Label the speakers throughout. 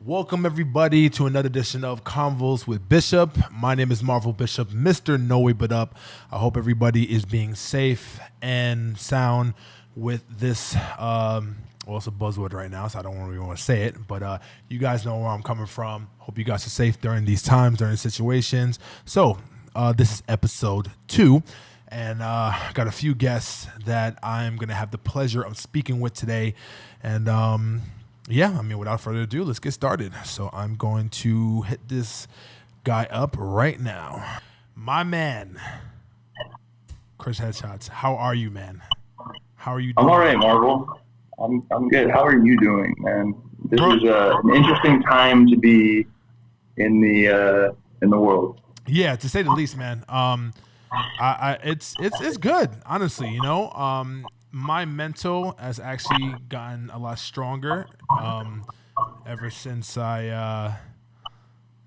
Speaker 1: Welcome, everybody, to another edition of Convos with Bishop. My name is Marvel Bishop, Mr. No Way But Up. I hope everybody is being safe and sound with this. Well, it's a buzzword right now, so I don't really want to say it, but you guys know where I'm coming from. Hope you guys are safe during these times, during situations. So this is episode 2, and got a few guests that I'm going to have the pleasure of speaking with today, and without further ado, let's get started. So I'm going to hit this guy up right now. My man, Chris Headshots. How are you, man? How are you doing?
Speaker 2: I'm all right, Marvel. I'm good. How are you doing, man? This is an interesting time to be in the world.
Speaker 1: Yeah, to say the least, man. It's good, honestly. You know, my mental has actually gotten a lot stronger ever since I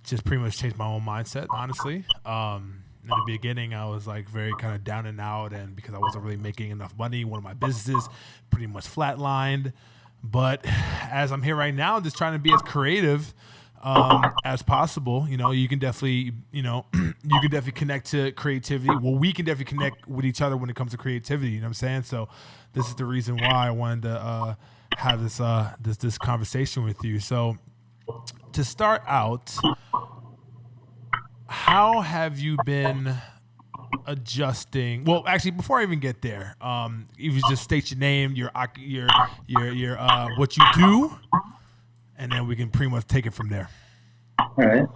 Speaker 1: just pretty much changed my own mindset, honestly. In the beginning, I was like very kind of down and out, and because I wasn't really making enough money, one of my businesses pretty much flatlined. But as I'm here right now, just trying to be as creative as possible. You know, you can definitely connect to creativity. Well, we can definitely connect with each other when it comes to creativity. You know what I'm saying? So this is the reason why I wanted to have this conversation with you. So to start out, how have you been adjusting? Well, actually, before I even get there, if you just state your name, your what you do, and then we can pretty much take it from there.
Speaker 2: All right.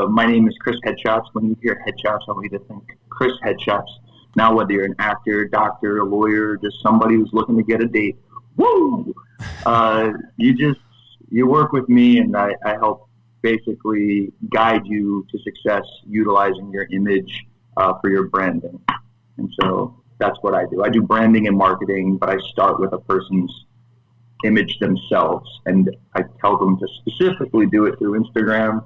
Speaker 2: My name is Chris Headshots. When you hear Headshots, I want you to think Chris Headshots. Now, whether you're an actor, doctor, a lawyer, just somebody who's looking to get a date, woo! You work with me, and I help basically guide you to success utilizing your image for your branding. And so that's what I do. I do branding and marketing, but I start with a person's image themselves, and I tell them to specifically do it through Instagram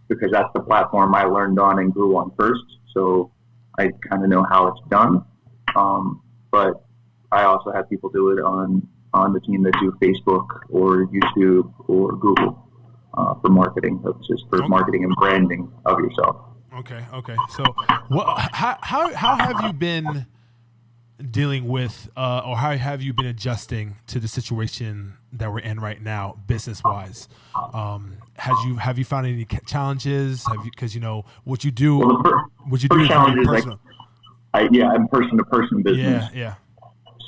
Speaker 2: because that's the platform I learned on and grew on first. So I kind of know how it's done. But I also have people do it on the team that do Facebook or YouTube or Google. For marketing purposes, for marketing and branding of yourself.
Speaker 1: Okay. So, how have you been dealing with, or how have you been adjusting to the situation that we're in right now, business wise? Have you found any challenges? Because you know what you do. What you do is very personal.
Speaker 2: I'm person to person business.
Speaker 1: Yeah.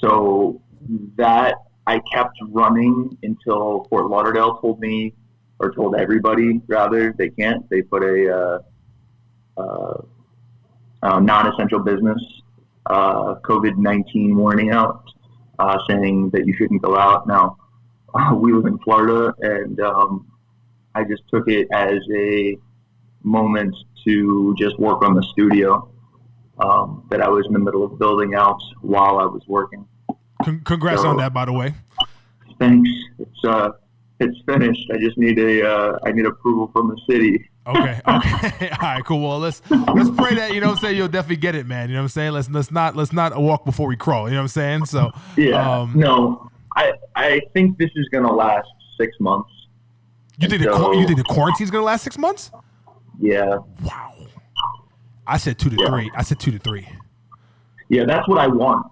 Speaker 2: So that I kept running until Fort Lauderdale told everybody, rather, they can't. They put a non-essential business COVID-19 warning out, saying that you shouldn't go out. Now, we live in Florida, and I just took it as a moment to just work on the studio that I was in the middle of building out while I was working.
Speaker 1: Congrats on that, by the way.
Speaker 2: Thanks. It's finished. I just need I need approval from the city.
Speaker 1: Okay. All right, cool. Well, let's pray that, you know what I'm saying, you'll definitely get it, man. You know what I'm saying? Let's not walk before we crawl. You know what I'm saying? So
Speaker 2: yeah. No, I think this is gonna last 6 months.
Speaker 1: You think the quarantine's gonna last 6 months?
Speaker 2: Yeah.
Speaker 1: Wow. I said 2 to 3. I said 2 to 3.
Speaker 2: Yeah, that's what I want.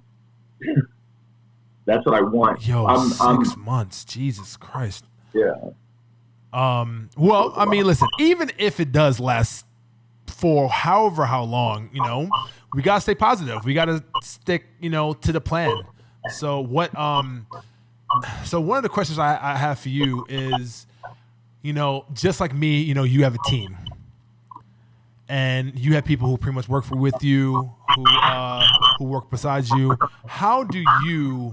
Speaker 2: That's what I want.
Speaker 1: Yo, 6 months. Jesus Christ.
Speaker 2: Yeah.
Speaker 1: Well, I mean, listen, even if it does last for how long, you know, we gotta stay positive. We gotta stick, you know, to the plan. So so one of the questions I have for you is, you know, just like me, you know, you have a team. And you have people who pretty much work with you, who work besides you. How do you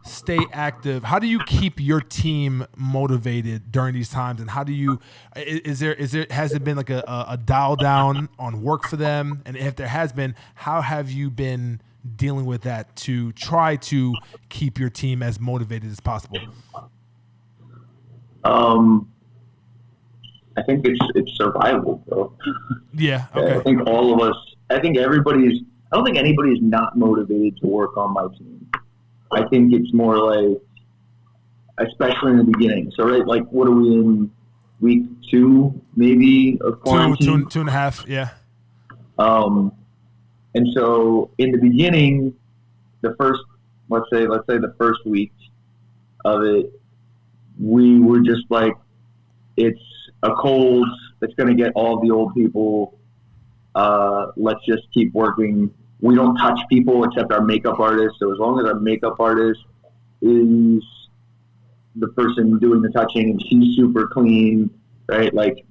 Speaker 1: stay active? How do you keep your team motivated during these times? And how do you? Has there been like a dial down on work for them? And if there has been, how have you been dealing with that to try to keep your team as motivated as possible?
Speaker 2: I think it's survival, though.
Speaker 1: Yeah. Okay.
Speaker 2: I think all of us. I don't think anybody's not motivated to work on my team. I think it's more like especially in the beginning. So, right, like, what are we in week 2, maybe, of quarantine?
Speaker 1: Two and a half. Yeah.
Speaker 2: Um, and so in the beginning, the first, let's say the first week of it, we were just like, it's a cold. It's going to get all the old people. Let's just keep working. We don't touch people except our makeup artist. So as long as our makeup artist is the person doing the touching and she's super clean, right? Like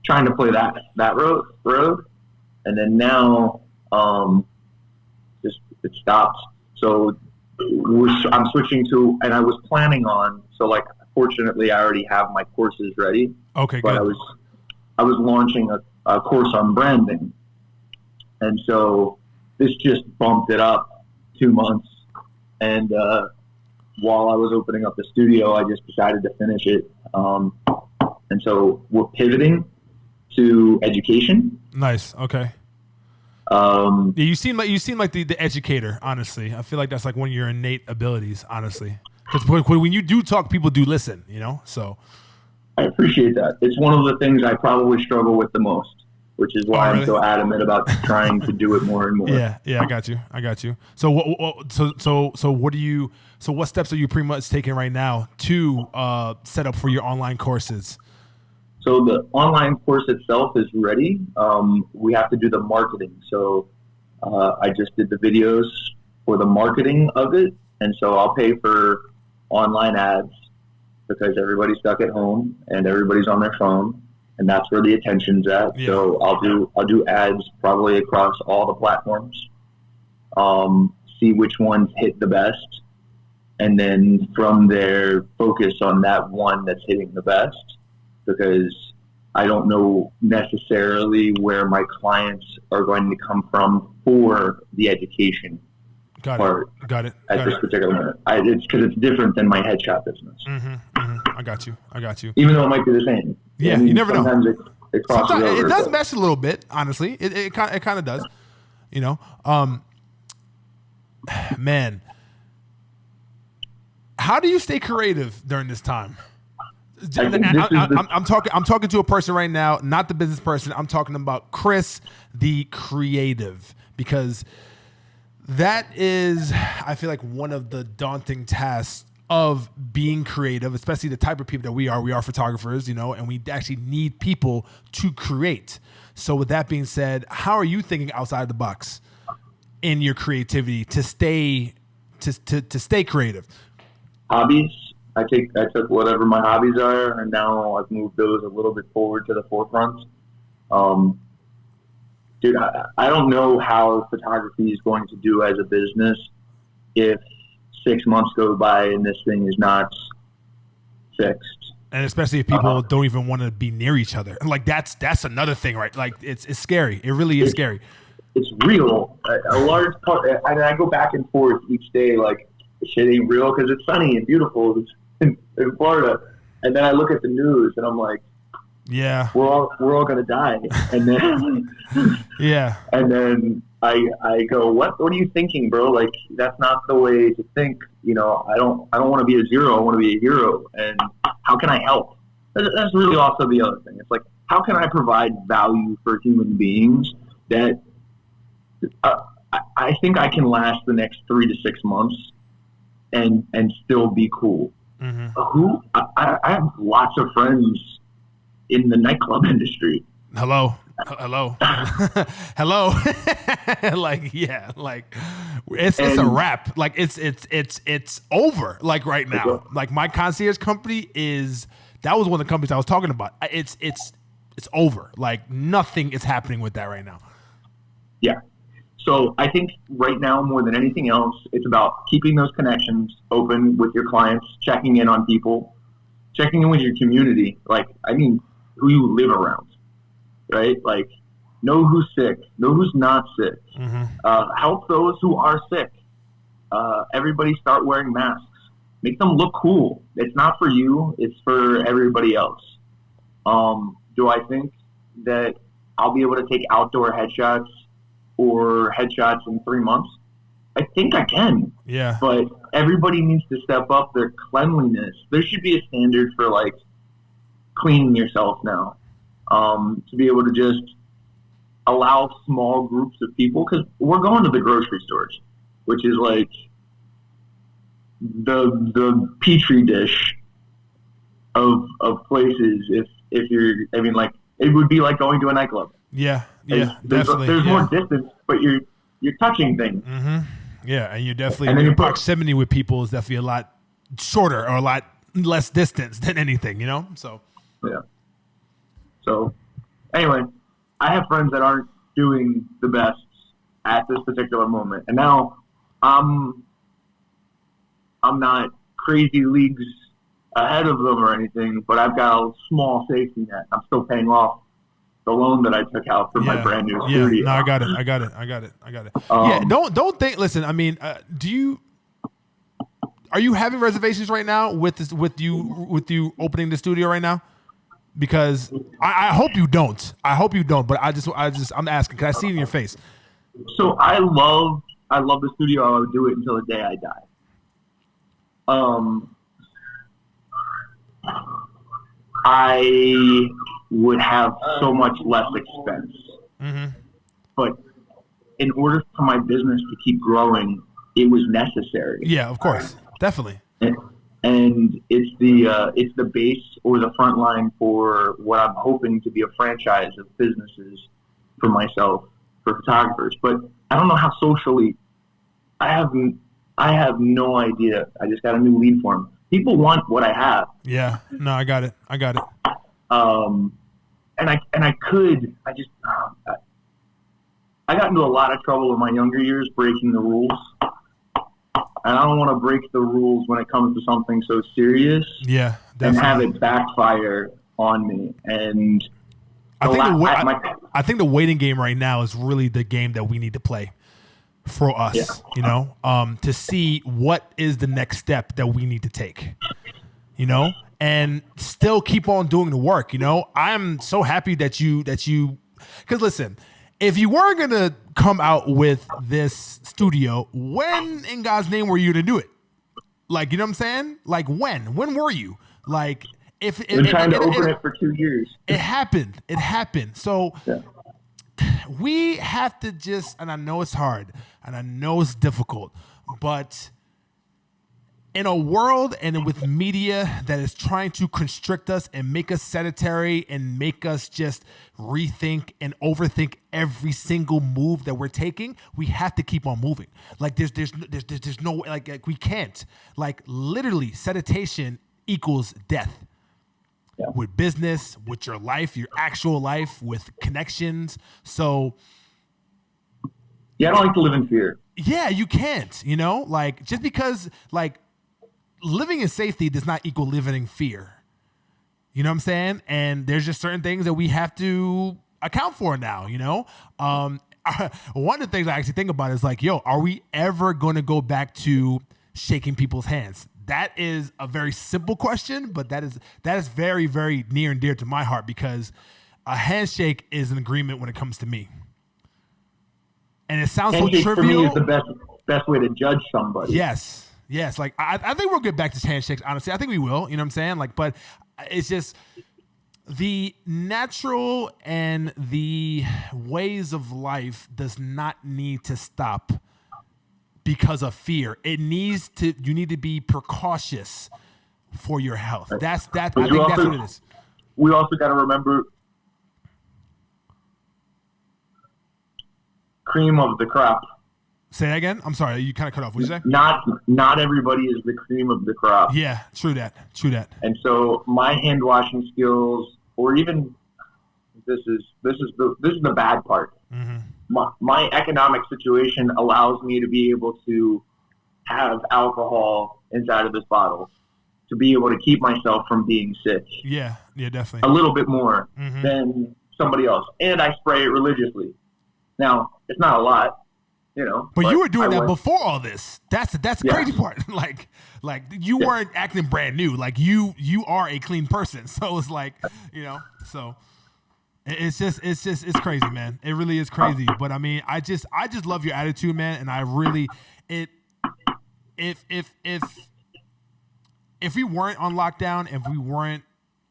Speaker 2: trying to play that road. And then now, just it stopped. So I'm switching to, and I was planning on. So like, fortunately, I already have my courses ready.
Speaker 1: Okay,
Speaker 2: but
Speaker 1: good.
Speaker 2: I was launching a course on branding, and so this just bumped it up 2 months. And while I was opening up the studio, I just decided to finish it. And so we're pivoting to education.
Speaker 1: Nice. Okay. Yeah, you seem like the educator. Honestly, I feel like that's like one of your innate abilities. Honestly, because when you do talk, people do listen. You know, so
Speaker 2: I appreciate that. It's one of the things I probably struggle with the most, which is why I'm so adamant about trying to do it more and more.
Speaker 1: Yeah, I got you. So what steps are you pretty much taking right now to set up for your online courses?
Speaker 2: So the online course itself is ready. We have to do the marketing. So I just did the videos for the marketing of it, and so I'll pay for online ads because everybody's stuck at home and everybody's on their phone, and that's where the attention's at. Yeah. So I'll do ads probably across all the platforms. See which ones hit the best, and then from there focus on that one that's hitting the best, because I don't know necessarily where my clients are going to come from for the education part.
Speaker 1: Got it.
Speaker 2: At this particular moment. It's because it's different than my headshot business.
Speaker 1: I got you.
Speaker 2: Even though it might be the same.
Speaker 1: Yeah, you never know.
Speaker 2: Sometimes it crosses over.
Speaker 1: It does mesh a little bit, honestly. It kind of does. You know, man, how do you stay creative during this time? I'm talking to a person right now, not the business person. I'm talking about Chris, the creative, because that is, I feel like, one of the daunting tasks of being creative, especially the type of people that we are. We are photographers, you know, and we actually need people to create. So with that being said, how are you thinking outside the box in your creativity to stay creative?
Speaker 2: Hobbies. I took whatever my hobbies are, and now I've moved those a little bit forward to the forefront. Dude, I don't know how photography is going to do as a business if 6 months go by and this thing is not fixed.
Speaker 1: And especially if people don't even want to be near each other. Like that's another thing, right? Like it's scary. It really is scary.
Speaker 2: It's real. A large part, and I go back and forth each day, like, shit ain't real because it's sunny and beautiful. It's in Florida, and then I look at the news and I'm like,
Speaker 1: yeah,
Speaker 2: we're all gonna die. And then
Speaker 1: yeah,
Speaker 2: and then I go, what are you thinking, bro? Like, that's not the way to think. You know, I don't want to be a zero. I want to be a hero. And how can I help? That's really also the other thing. It's like, how can I provide value for human beings that I think I can last the next 3 to 6 months and still be cool. Mm-hmm. I have lots of friends in the nightclub industry.
Speaker 1: Hello. Like, yeah, like it's a wrap. Like it's over. Like right now, like my concierge company that was one of the companies I was talking about. It's over. Like nothing is happening with that right now.
Speaker 2: Yeah. So I think right now, more than anything else, it's about keeping those connections open with your clients, checking in on people, checking in with your community. Like, I mean, who you live around, right? Like, know who's sick, know who's not sick. Mm-hmm. Help those who are sick. Everybody start wearing masks. Make them look cool. It's not for you. It's for everybody else. Do I think that I'll be able to take outdoor headshots or headshots in 3 months? I think I can.
Speaker 1: Yeah.
Speaker 2: But everybody needs to step up their cleanliness. There should be a standard for like cleaning yourself now. To be able to just allow small groups of people, because we're going to the grocery stores, which is like the petri dish of places. If you're, I mean, like it would be like going to a nightclub.
Speaker 1: Yeah,
Speaker 2: Definitely. There's more distance, but you're touching things.
Speaker 1: Mm-hmm. Yeah, and you're definitely
Speaker 2: And then
Speaker 1: your proximity with people is definitely a lot shorter or a lot less distance than anything, you know. So
Speaker 2: yeah. So anyway, I have friends that aren't doing the best at this particular moment, and now I'm not crazy leagues ahead of them or anything, but I've got a small safety net. I'm still paying off the loan that I took out for my brand new studio.
Speaker 1: Yeah, no, I got it. Yeah, don't think. Listen, I mean, are you having reservations right now with you opening the studio right now? Because I hope you don't. But I'm asking because I see it in your face.
Speaker 2: So I love the studio. I would do it until the day I die. I would have so much less expense.
Speaker 1: Mm-hmm.
Speaker 2: But in order for my business to keep growing, it was necessary.
Speaker 1: Yeah, of course. Definitely.
Speaker 2: And it's the base or the front line for what I'm hoping to be a franchise of businesses for myself, for photographers. But I don't know how socially. I have no idea. I just got a new lead form. People want what I have.
Speaker 1: Yeah. No, I got it.
Speaker 2: And I got into a lot of trouble in my younger years breaking the rules. And I don't want to break the rules when it comes to something so serious.
Speaker 1: Yeah, definitely.
Speaker 2: And have it backfire on me. And
Speaker 1: I think the waiting game right now is really the game that we need to play for us, you know, to see what is the next step that we need to take, you know, and still keep on doing the work. You know, I'm so happy that you, because listen, if you weren't going to come out with this studio, when in God's name were you to do it? Like, you know what I'm saying? Like when were you? Like if
Speaker 2: been trying to open it for 2 years.
Speaker 1: It happened. So we have to just, and I know it's hard and I know it's difficult, but in a world and with media that is trying to constrict us and make us sedentary and make us just rethink and overthink every single move that we're taking, we have to keep on moving. Like there's no like we can't. Like literally, sedimentation equals death. Yeah. With business, with your life, your actual life, with connections. So
Speaker 2: yeah, I don't like to live in fear.
Speaker 1: Yeah, you can't, you know, like just because like living in safety does not equal living in fear. You know what I'm saying? And there's just certain things that we have to account for now, you know? One of the things I actually think about is like, yo, are we ever going to go back to shaking people's hands? That is a very simple question, but that is very, very near and dear to my heart because a handshake is an agreement when it comes to me. And it sounds so trivial.
Speaker 2: For me is the best way to judge somebody.
Speaker 1: Yes. Like I think we'll get back to handshakes. Honestly, I think we will. You know what I'm saying? Like, but it's just the natural and the ways of life does not need to stop because of fear. You need to be precautious for your health. I think that's what it is.
Speaker 2: We also got to remember cream of the crop.
Speaker 1: Say that again? I'm sorry, you kind of cut off. What did you say?
Speaker 2: Not everybody is the cream of the crop.
Speaker 1: Yeah, true that.
Speaker 2: And so my hand washing skills, or even this is the bad part.
Speaker 1: Mm-hmm.
Speaker 2: My economic situation allows me to be able to have alcohol inside of this bottle to be able to keep myself from being sick.
Speaker 1: Yeah, definitely.
Speaker 2: A little bit more than somebody else, and I spray it religiously. Now it's not a lot. You know,
Speaker 1: but you were doing that before all this. That's the crazy part. like you weren't acting brand new. Like you are a clean person. So it's like, you know, so It's crazy, man. It really is crazy. But I mean, I just love your attitude, man. And I really, it, if we weren't on lockdown, if we weren't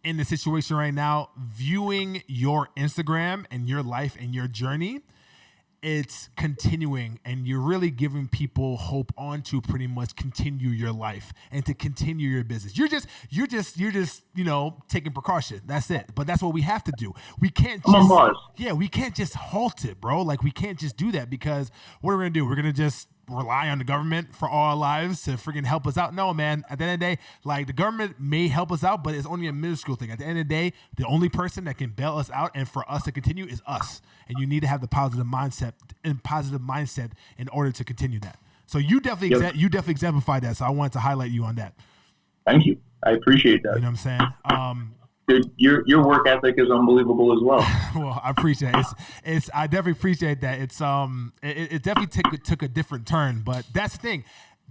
Speaker 1: in the situation right now, viewing your Instagram and your life and your journey, it's continuing, and you're really giving people hope on to pretty much continue your life and to continue your business. You're just taking precaution. That's it. But that's what we have to do. We can't we can't just halt it, bro. Like, we can't just do that, because what are we gonna do? We're gonna just rely on the government for all our lives to freaking help us out? No, man. At the end of the day, like, the government may help us out, but it's only a minuscule thing. At the end of the day, the only person that can bail us out and for us to continue is us. And you need to have the positive mindset in order to continue that. So you definitely exemplified that. So I wanted to highlight you on that.
Speaker 2: Thank you. I appreciate that.
Speaker 1: You know what I'm saying?
Speaker 2: Dude, your work ethic is unbelievable as well.
Speaker 1: Well, I appreciate it. I definitely appreciate that. It definitely took a different turn, but that's the thing.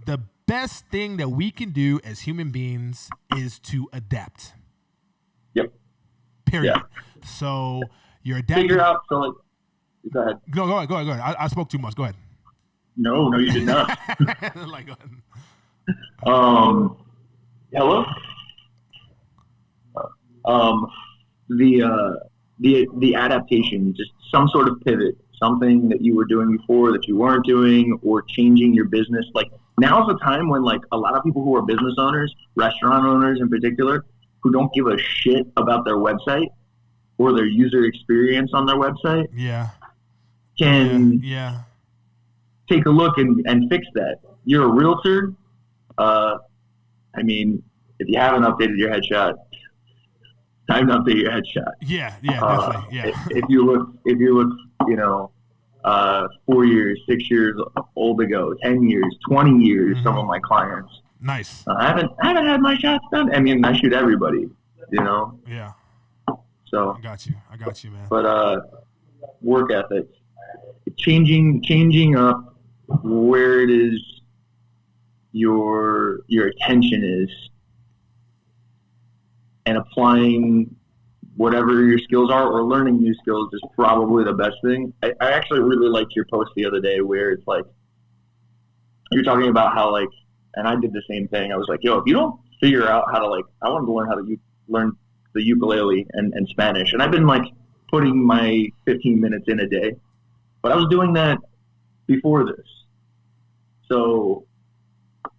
Speaker 1: The best thing that we can do as human beings is to adapt.
Speaker 2: Yep.
Speaker 1: Period. Yeah. So you're adapting.
Speaker 2: Figure out. So, like, go ahead.
Speaker 1: Go ahead. I spoke too much. Go ahead.
Speaker 2: No, you did not.
Speaker 1: Like, go ahead.
Speaker 2: Hello. The adaptation, just some sort of pivot, something that you were doing before that you weren't doing, or changing your business. Like, now's the time when, like, a lot of people who are business owners, restaurant owners in particular, who don't give a shit about their website or their user experience on their website, can take a look and fix that. You're a realtor. I mean, if you haven't updated your headshot, time to update your headshot.
Speaker 1: Yeah, definitely. Yeah.
Speaker 2: If you look, 4 years, 6 years old ago, 10 years, 20 years, some of my clients.
Speaker 1: Nice.
Speaker 2: I haven't had my shots done. I mean, I shoot everybody,
Speaker 1: Yeah.
Speaker 2: So
Speaker 1: I got you, man.
Speaker 2: But work ethic, changing up where it is your attention is, and applying whatever your skills are, or learning new skills, is probably the best thing. I actually really liked your post the other day, where it's like, you're talking about how, like, and I did the same thing. I was like, yo, if you don't figure out how to, like, I wanted to learn how to learn the ukulele and Spanish. And I've been, like, putting my 15 minutes in a day, but I was doing that before this. So,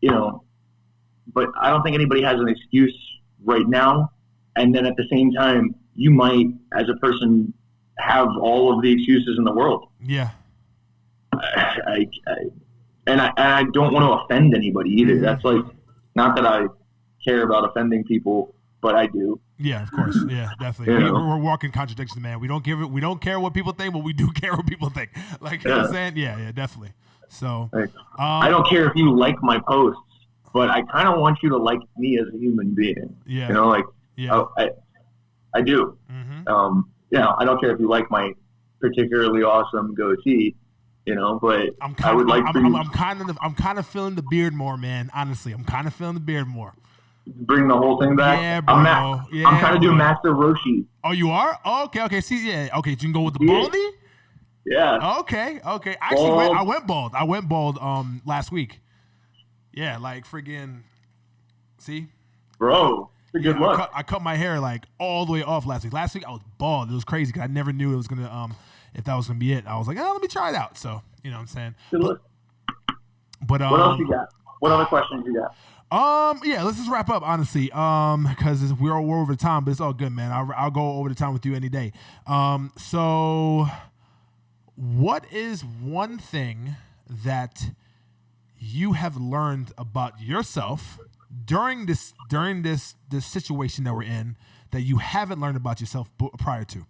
Speaker 2: but I don't think anybody has an excuse right now. And then at the same time, you might, as a person, have all of the excuses in the world.
Speaker 1: Yeah.
Speaker 2: I don't want to offend anybody either. Mm-hmm. That's, like, not that I care about offending people, but I do.
Speaker 1: Yeah, of course. Yeah, definitely. We're walking contradictions, man. We don't care what people think, but we do care what people think. Like, you know what I'm saying? Yeah, definitely. So,
Speaker 2: I don't care if you like my posts, but I kind of want you to like me as a human being.
Speaker 1: Yeah.
Speaker 2: I do.
Speaker 1: Mm-hmm.
Speaker 2: I don't care if you like my particularly awesome goatee, but I would like for you.
Speaker 1: I'm kind of feeling the beard more, man. Honestly, I'm kind of feeling the beard more.
Speaker 2: Bring the whole thing back.
Speaker 1: Yeah, bro.
Speaker 2: I'm trying to do Master Roshi.
Speaker 1: Oh, you are? Oh, okay. See, yeah. Okay, you can go with the baldy?
Speaker 2: Yeah.
Speaker 1: Okay. Actually, I went bald. Last week. Yeah, like, friggin'. See?
Speaker 2: Bro, it's a good look.
Speaker 1: I cut my hair, like, all the way off last week. Last week I was bald. It was crazy because I never knew it was gonna if that was gonna be it. I was like, let me try it out. So, you know what I'm saying?
Speaker 2: Good look.
Speaker 1: But
Speaker 2: what else you got? What other questions you got?
Speaker 1: Let's just wrap up, honestly, because we're over the time, but it's all good, man. I'll go over the time with you any day. So what is one thing that you have learned about yourself during this situation that we're in that you haven't learned about yourself prior to?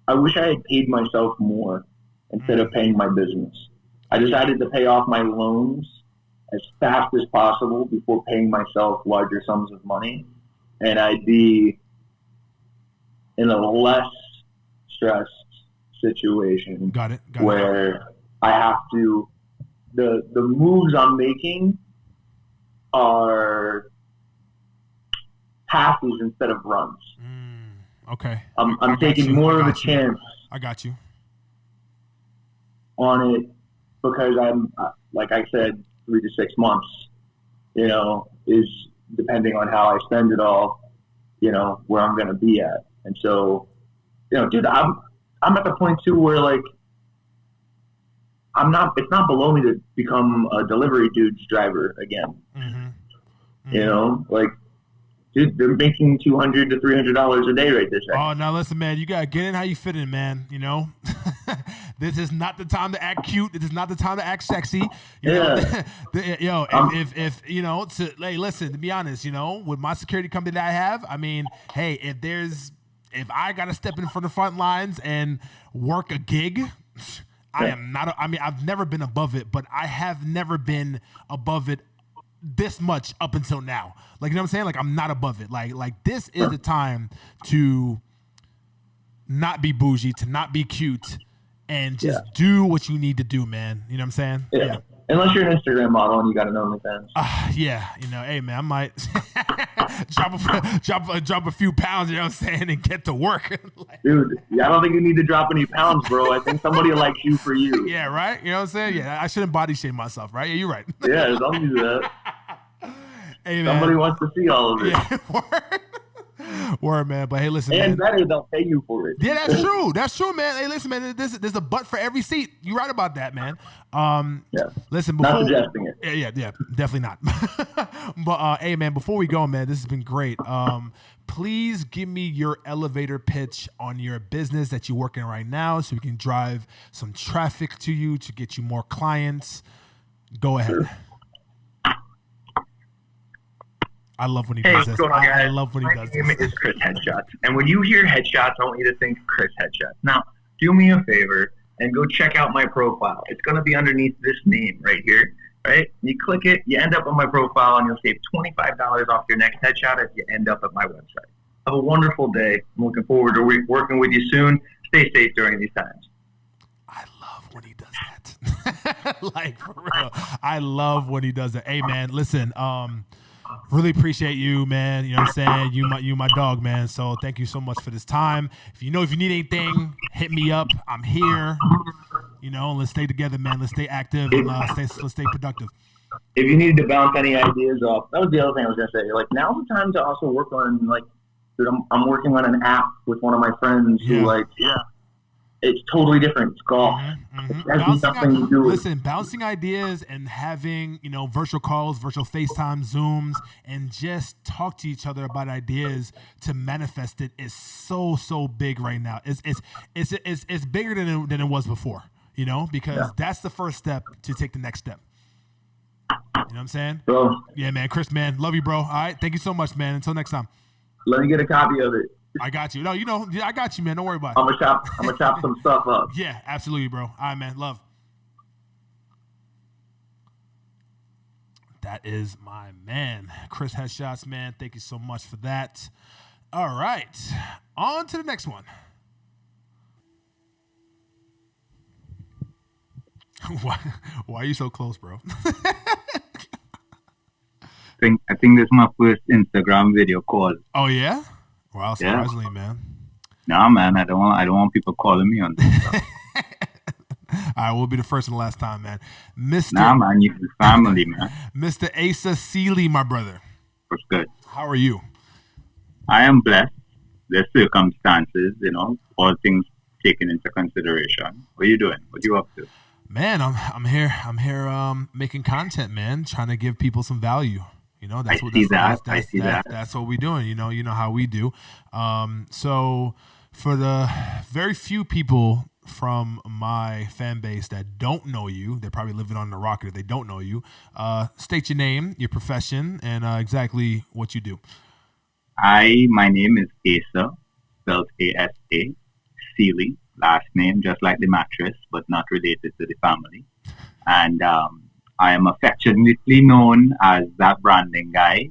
Speaker 2: I wish I had paid myself more instead of paying my business. I decided to pay off my loans as fast as possible before paying myself larger sums of money, and I'd be in a less stressed situation.
Speaker 1: Got it.
Speaker 2: Where I have to, the moves I'm making are passes instead of runs.
Speaker 1: Okay.
Speaker 2: I'm taking more of a chance
Speaker 1: I got you.
Speaker 2: on it because I'm, like I said, 3 to 6 months, is depending on how I spend it all, where I'm going to be at. And so, dude, I'm at the point too where like, it's not below me to become a delivery dude's driver again. Like, dude, they're making $200 to $300 a day right this second.
Speaker 1: Oh, now listen, man, you gotta get in how you fit in, man. This is not the time to act cute. This is not the time to act sexy. Hey, listen, to be honest, with my security company that I have, I mean, hey, if I gotta step in from the front lines and work a gig, I've never been above it, but I have never been above it this much up until now. Like, you know what I'm saying? Like, I'm not above it. Like this is the time to not be bougie, to not be cute, and just do what you need to do, man. You know what I'm saying?
Speaker 2: Yeah. Unless you're an Instagram model and you got an OnlyFans.
Speaker 1: Yeah. Hey, man, I might drop a few pounds, you know what I'm saying, and get to work.
Speaker 2: Dude, I don't think you need to drop any pounds, bro. I think somebody likes you for you.
Speaker 1: Yeah, right? You know what I'm saying? Yeah, I shouldn't body shame myself, right? Yeah, you're right.
Speaker 2: Yeah, don't do that.
Speaker 1: Hey, man.
Speaker 2: Somebody wants to see all of it.
Speaker 1: Yeah, word, man. But hey, listen,
Speaker 2: and
Speaker 1: man.
Speaker 2: better, they'll pay you for it.
Speaker 1: Yeah, that's true. That's true, man. Hey, listen, man. There's a butt for every seat. You're right about that, man. Listen, before,
Speaker 2: not suggesting it.
Speaker 1: Yeah, definitely not. But hey, man, before we go, man, this has been great. Please give me your elevator pitch on your business that you're working right now, so we can drive some traffic to you to get you more clients. Go ahead.
Speaker 2: Sure.
Speaker 1: I love when he does this. I love when he does this.
Speaker 3: My name is Chris Headshots. And when you hear Headshots, I want you to think Chris Headshots. Now, do me a favor and go check out my profile. It's going to be underneath this name right here, right? You click it, you end up on my profile, and you'll save $25 off your next headshot if you end up at my website. Have a wonderful day. I'm looking forward to working with you soon. Stay safe during these times.
Speaker 1: I love when he does that. Like, for real. I love when he does that. Hey, man, listen, really appreciate you, man. You know what I'm saying? You my dog, man. So thank you so much for this time. If you need anything, hit me up. I'm here. Let's stay together, man. Let's stay active and let's stay productive.
Speaker 2: If you needed to bounce any ideas off, that was the other thing I was gonna say. Like, now's the time to also work on, like, dude, I'm working on an app with one of my friends who it's totally different. It's golf. It has nothing to do with.
Speaker 1: Listen, bouncing ideas and having, virtual calls, virtual FaceTime, Zooms, and just talk to each other about ideas to manifest it is so big right now. It's bigger than it was before, because that's the first step to take the next step. You know what I'm saying?
Speaker 2: Bro.
Speaker 1: Yeah, man. Chris, man. Love you, bro. All right. Thank you so much, man. Until next time.
Speaker 2: Let me get a copy of it.
Speaker 1: I got you. No, I got you, man. Don't worry about it.
Speaker 2: I'm gonna chop some stuff up.
Speaker 1: Yeah, absolutely, bro. All right, man. Love. That is my man, Chris Headshots, man. Thank you so much for that. All right, on to the next one. Why are you so close, bro?
Speaker 3: I think this is my first Instagram video call.
Speaker 1: Oh yeah. Wow, surprisingly, man.
Speaker 3: Nah, man, I don't want people calling me on this stuff.
Speaker 1: All right, we'll be the first and the last time, man.
Speaker 3: Nah, man, you're family, man.
Speaker 1: Mr. Cecilie, my brother.
Speaker 3: What's good?
Speaker 1: How are you?
Speaker 3: I am blessed. There's circumstances, all things taken into consideration. What are you doing? What are you up to?
Speaker 1: Man, I'm here making content, man, trying to give people some value. That's what we're doing. You know how we do. So for the very few people from my fan base that don't know you, they're probably living on the rocket if they don't know you. State your name, your profession, and exactly what you do.
Speaker 3: My name is Asa, spelled A-S-A, Cecilie, last name just like the mattress, but not related to the family. And I am affectionately known as that branding guy.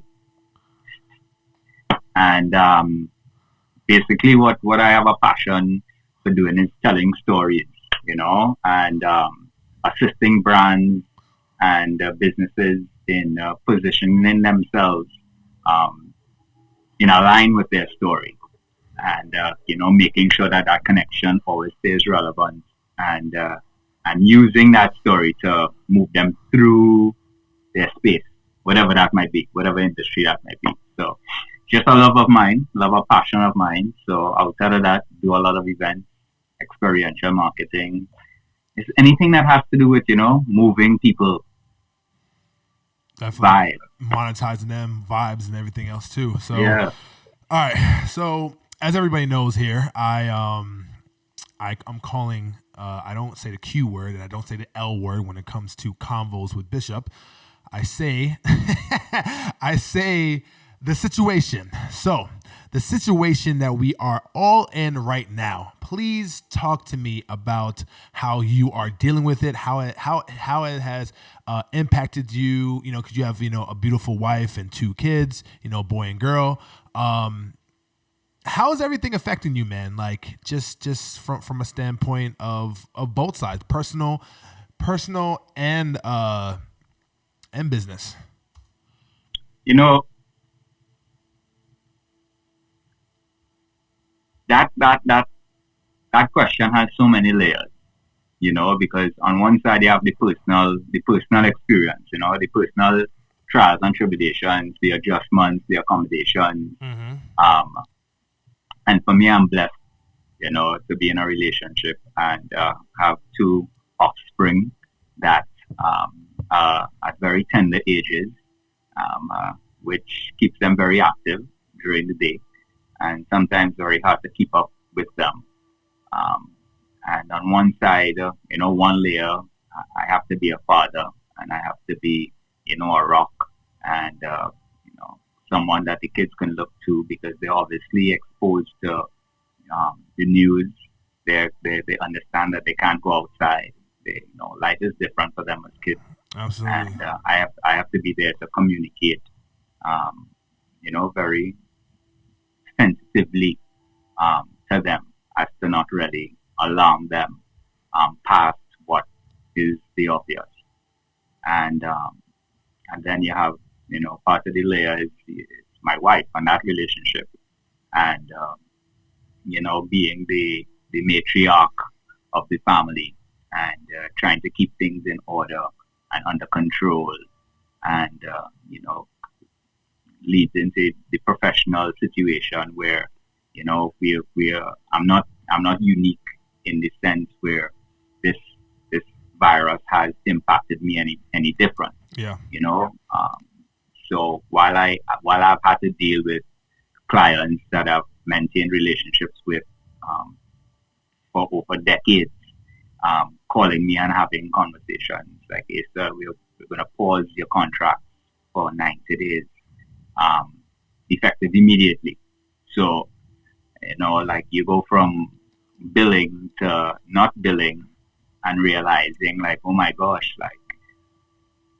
Speaker 3: And basically what I have a passion for doing is telling stories, and assisting brands and businesses in positioning themselves in line with their story.
Speaker 4: and making sure that that connection always stays relevant, and using that story to move them through their space, whatever that might be, whatever industry that might be. So just a love of mine, a passion of mine. So outside of that, do a lot of events, experiential marketing. It's anything that has to do with, moving people.
Speaker 1: Definitely
Speaker 4: Vibe.
Speaker 1: monetizing them, vibes, and everything else too. So,
Speaker 4: Yeah.
Speaker 1: all right. So, as everybody knows here, I'm calling. I don't say the Q word and I don't say the L word when it comes to convos with Bishop. I say, I say the situation. So, the situation that we are all in right now. Please talk to me about how you are dealing with it, how it has impacted you. Because you have a beautiful wife and 2 kids, boy and girl. How is everything affecting you, man? Like just from a standpoint of both sides, personal and business.
Speaker 4: That question has so many layers, because on one side you have the personal experience, the personal trials and tribulations, the adjustments, the accommodations.
Speaker 1: Mm-hmm.
Speaker 4: And for me, I'm blessed, to be in a relationship and have 2 offspring that at very tender ages, which keeps them very active during the day, and sometimes very hard to keep up with them. And on one side, one layer, I have to be a father, and I have to be, a rock, and someone that the kids can look to, because they're obviously exposed to the news. They understand that they can't go outside. Life is different for them as kids.
Speaker 1: Absolutely.
Speaker 4: And I have to be there to communicate, very sensitively to them, as to not really alarm them past what is the obvious. And then you have, part of the layer is my wife and that relationship, and being the matriarch of the family, and trying to keep things in order and under control, and leads into the professional situation where I'm not unique in the sense where this virus has impacted me any different.
Speaker 1: Yeah.
Speaker 4: So while I've had to deal with clients that I've maintained relationships with for over decades, calling me and having conversations like, hey, sir, we're going to pause your contract for 90 days, effective immediately. So, like you go from billing to not billing, and realizing like, oh my gosh, like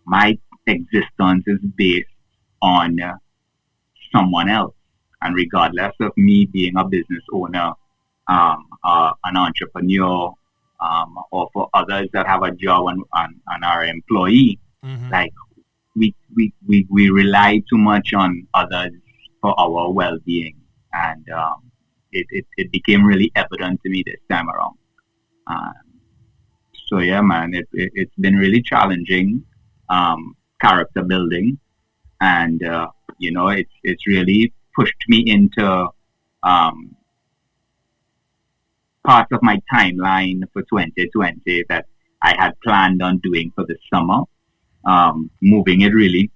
Speaker 4: my existence is based on someone else. And regardless of me being a business owner, an entrepreneur, or for others that have a job and are an employee,
Speaker 1: Mm-hmm.
Speaker 4: like we rely too much on others for our well-being, and it became really evident to me this time around. So yeah, man, it's been really challenging, character building, and it's really pushed me into parts of my timeline for 2020 that I had planned on doing for the summer, moving it really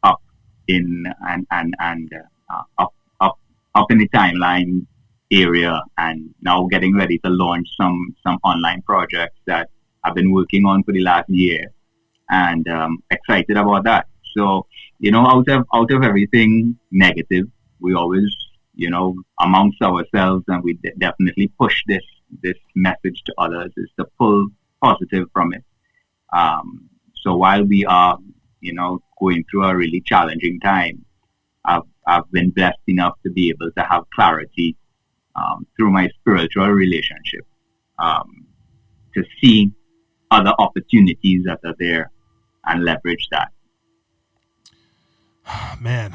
Speaker 4: up in and up in the timeline area, and now getting ready to launch some online projects that I've been working on for the last year, and excited about that. So out of everything negative, we always amongst ourselves, and we definitely push this message to others, is to pull positive from it. So while we are going through a really challenging time, I've been blessed enough to be able to have clarity through my spiritual relationship, to see other opportunities that are there and leverage that.
Speaker 1: Man,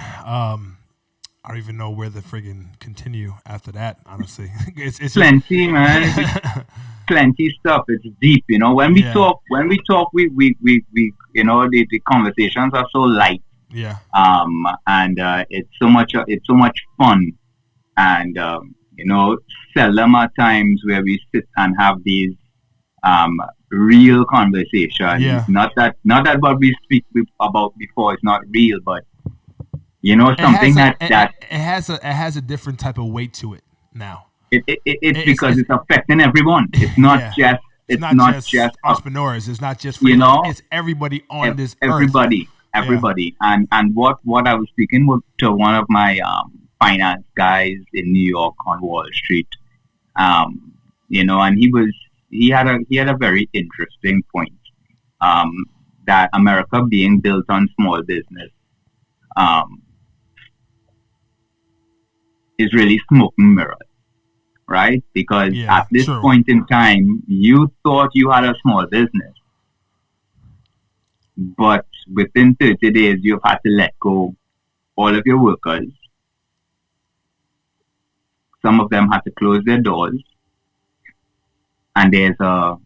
Speaker 1: I don't even know where the friggin' continue after that. Honestly, it's
Speaker 4: plenty, man. Plenty stuff. It's deep, you know. When we talk, we the conversations are so light.
Speaker 1: Yeah.
Speaker 4: And it's so much fun, and seldom are times where we sit and have these real conversations.
Speaker 1: Yeah.
Speaker 4: Not that what we speak about before is not real, but something
Speaker 1: it has a different type of weight to it now.
Speaker 4: It's because it's affecting everyone. It's not just
Speaker 1: it's not just entrepreneurs. It's not just it's everybody on this
Speaker 4: everybody.
Speaker 1: earth.
Speaker 4: Everybody. And what I was speaking to one of my finance guys in New York on Wall Street, and he had a very interesting point, that America being built on small business is really smoke and mirrors, right? Because at this point in time, you thought you had a small business, but within 30 days, you've had to let go all of your workers. Some of them had to close their doors. And there's a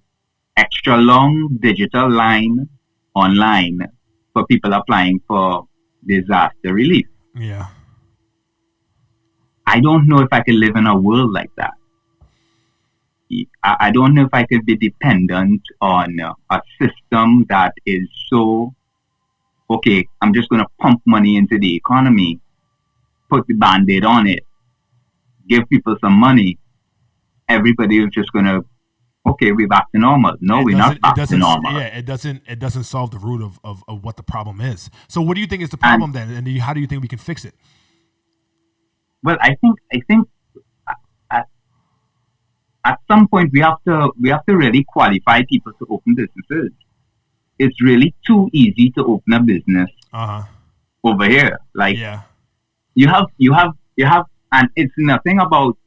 Speaker 4: extra long digital line online for people applying for disaster relief.
Speaker 1: Yeah.
Speaker 4: I don't know if I could live in a world like that. I don't know if I could be dependent on a system that is so, okay, I'm just going to pump money into the economy, put the Band-Aid on it, give people some money. Everybody is just going to, okay, we're back to normal. No, we're not back to normal.
Speaker 1: Yeah, it doesn't solve the root of what the problem is. So what do you think is the problem then? And how do you think we can fix it?
Speaker 4: Well, I think at some point we have to really qualify people to open businesses. It's really too easy to open a business over here. Like you have, and it's nothing about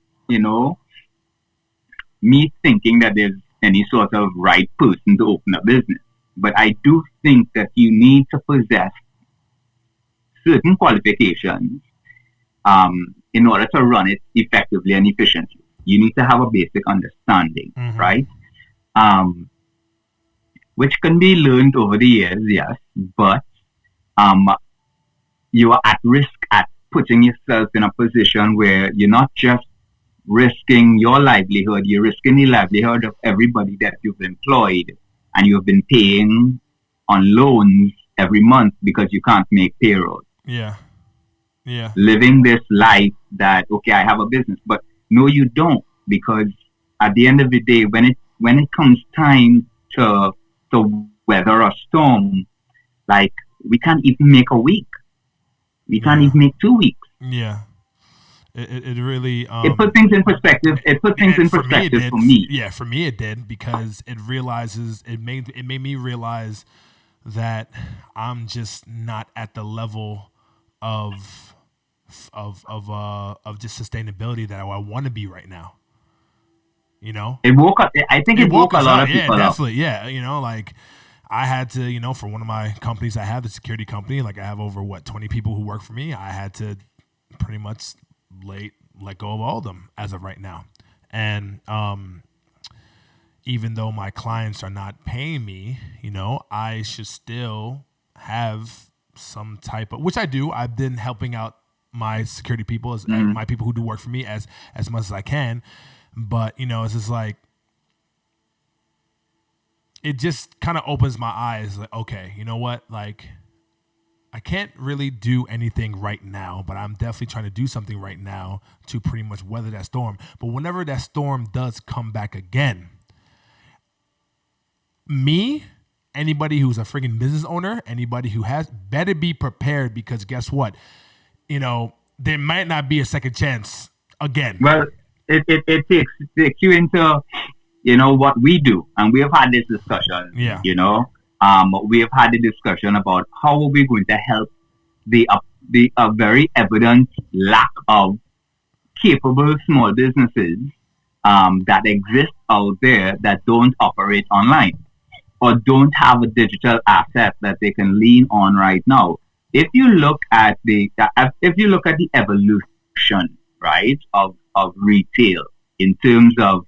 Speaker 4: me thinking that there's any sort of right person to open a business. But I do think that you need to possess certain qualifications in order to run it effectively and efficiently. You need to have a basic understanding, right? Which can be learned over the years, yes, but you are at risk at putting yourself in a position where you're not just risking your livelihood, you're risking the livelihood of everybody that you've employed and you've been paying on loans every month because you can't make payroll.
Speaker 1: Yeah.
Speaker 4: Living this life that, okay, I have a business, but no, you don't, because at the end of the day, when it comes time to weather a storm, like we can't even make a week. We can't even make 2 weeks.
Speaker 1: Yeah. It really
Speaker 4: it put things in perspective. It put things in perspective for me.
Speaker 1: Yeah, for me it did, because it made me realize that I'm just not at the level of just sustainability that I want to be right now.
Speaker 4: It woke up. I think it woke a lot of people up.
Speaker 1: Yeah, definitely. Yeah, like I had to, for one of my companies I have, the security company, like I have over 20 people who work for me. I had to pretty much let go of all of them as of right now. And even though my clients are not paying me, I should still have some type of, which I do. I've been helping out my security people, as my people who do work for me as much as I can. But, it's just like, it just kind of opens my eyes. Like, okay, you know what? Like, I can't really do anything right now, but I'm definitely trying to do something right now to pretty much weather that storm. But whenever that storm does come back again, anybody who's a friggin' business owner, anybody who has, better be prepared, because guess what? There might not be a second chance again.
Speaker 4: Well, it takes you into, what we do. And we have had this discussion, we have had a discussion about how are we going to help the very evident lack of capable small businesses that exist out there that don't operate online or don't have a digital asset that they can lean on right now. if you look at the evolution, right, of retail in terms of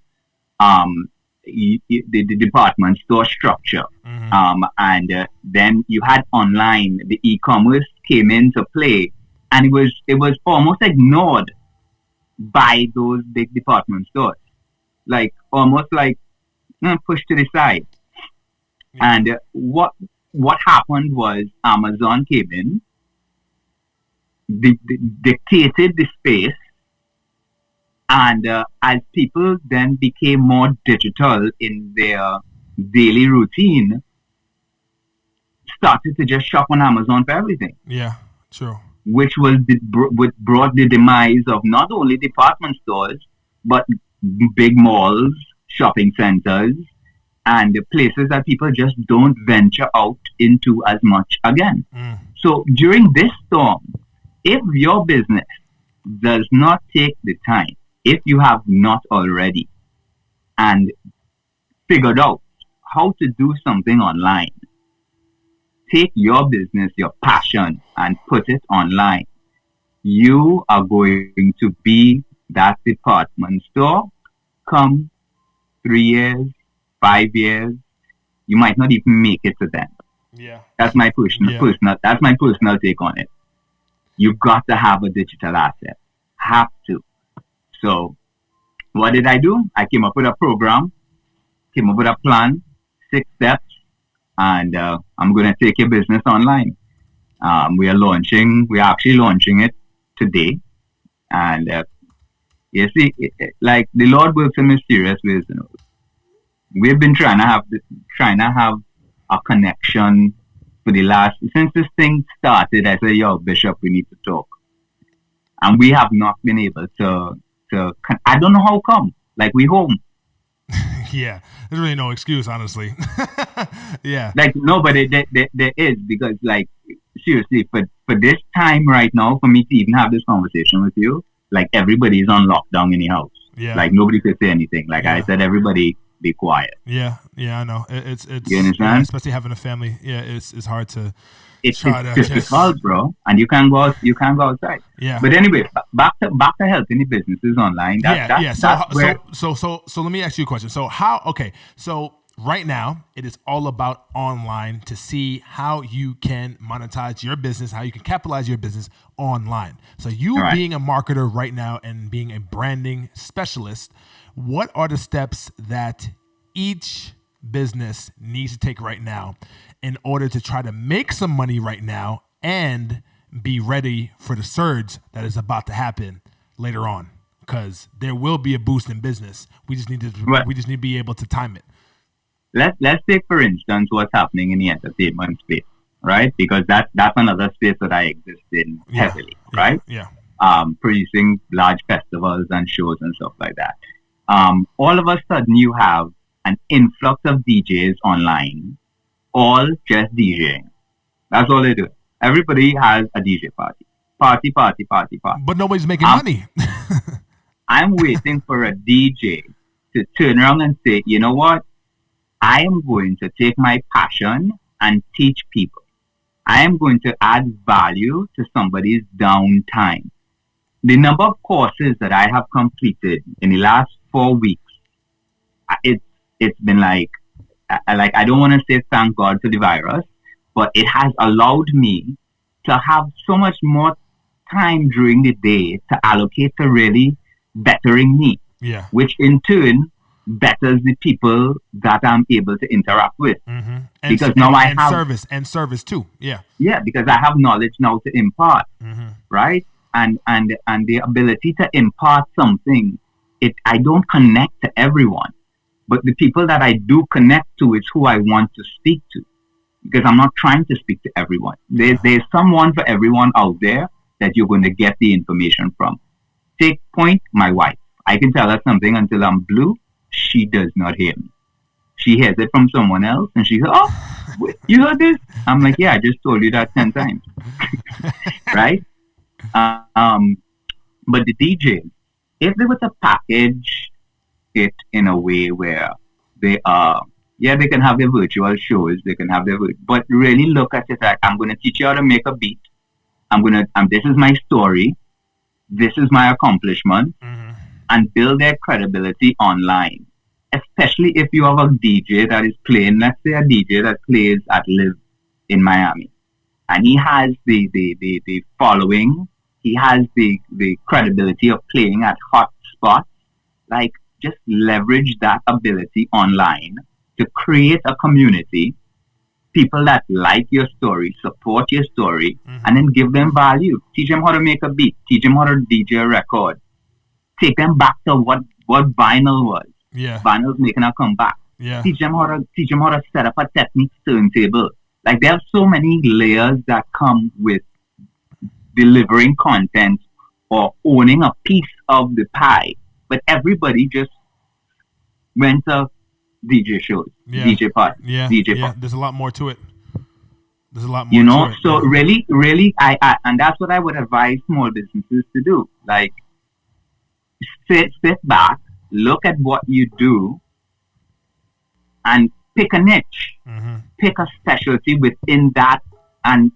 Speaker 4: the department store structure, and then you had online, the e-commerce came into play, and it was almost ignored by those big department stores, like almost like pushed to the side. Yeah. And what happened was Amazon came in, dictated the space, and as people then became more digital in their daily routine, started to just shop on Amazon for everything.
Speaker 1: Yeah, true.
Speaker 4: Which brought the demise of not only department stores, but big malls, shopping centers, and places that people just don't venture out into as much again. So during this storm, if your business does not take the time, if you have not already, and figured out how to do something online, take your business, your passion, and put it online, you are going to be that department store come 3 years, 5 years. You might not even make it to them.
Speaker 1: Yeah.
Speaker 4: That's my personal take on it. You got to have a digital asset. Have to. So what did I do? I came up with a program, came up with a plan, 6 steps, and I'm going to take your business online. We're actually launching it today. And you see, like the Lord works in mysterious ways. You know. We've been trying to have a connection for since this thing started. I said, yo, Bishop, we need to talk. And we have not been able to I don't know how come. Like, we home.
Speaker 1: Yeah, there's really no excuse, honestly. Yeah.
Speaker 4: Like, no, but there is, because, like, seriously, for this time right now, for me to even have this conversation with you, like, everybody's on lockdown in the house.
Speaker 1: Yeah.
Speaker 4: Like, nobody could say anything. Like, I said, everybody be quiet.
Speaker 1: Yeah, I know. It's
Speaker 4: you understand?
Speaker 1: Especially having a family. Yeah, it's hard to.
Speaker 4: It's difficult, bro, and you can't go outside.
Speaker 1: Yeah.
Speaker 4: But anyway, back to helping the businesses online.
Speaker 1: So let me ask you a question. So so right now it is all about online to see how you can monetize your business, how you can capitalize your business online. So being a marketer right now and being a branding specialist, what are the steps that each business needs to take right now in order to try to make some money right now and be ready for the surge that is about to happen later on? Because there will be a boost in business. We just need to be able to time it.
Speaker 4: Let's take, for instance, what's happening in the entertainment space, right? Because that's another space that I exist in heavily, right?
Speaker 1: Yeah.
Speaker 4: Producing large festivals and shows and stuff like that. All of a sudden, you have an influx of DJs online, all just DJing. That's all they do. Everybody has a DJ party. Party.
Speaker 1: But nobody's making money.
Speaker 4: I'm waiting for a DJ to turn around and say, you know what? I am going to take my passion and teach people. I am going to add value to somebody's downtime. The number of courses that I have completed in the last 4 weeks, it's been like I don't want to say thank God for the virus, but it has allowed me to have so much more time during the day to allocate to really bettering me.
Speaker 1: Yeah.
Speaker 4: Which in turn betters the people that I'm able to interact with.
Speaker 1: Mm-hmm.
Speaker 4: Because now I have
Speaker 1: service too. Yeah.
Speaker 4: Yeah, because I have knowledge now to impart. Mm-hmm. Right? And the ability to impart something, I don't connect to everyone. But the people that I do connect to is who I want to speak to. Because I'm not trying to speak to everyone. There's someone for everyone out there that you're going to get the information from. Take point, my wife. I can tell her something until I'm blue. She does not hear me. She hears it from someone else and she goes, oh, wait, you heard this? I'm like, yeah, I just told you that 10 times. Right? But the DJs, if they were to package it in a way where they can have their virtual shows, they can have but really look at it like, I'm going to teach you how to make a beat, this is my story, this is my accomplishment, and build their credibility online. Especially if you have a DJ that is playing, let's say a DJ that plays at Live in Miami, and he has the following, he has the credibility of playing at hot spots. Like, just leverage that ability online to create a community, people that like your story, support your story, and then give them value. Teach them how to make a beat, teach them how to DJ a record, take them back to what vinyl was.
Speaker 1: Yeah.
Speaker 4: Vinyl's making a comeback.
Speaker 1: Yeah.
Speaker 4: Teach them how to set up a Technics turntable. Like, there are so many layers that come with delivering content or owning a piece of the pie. But everybody just went to DJ shows, DJ parties, DJ parties.
Speaker 1: There's a lot more to it. There's a lot more to it.
Speaker 4: So really, I and that's what I would advise small businesses to do. Like, sit back, look at what you do, and pick a niche, pick a specialty within that, and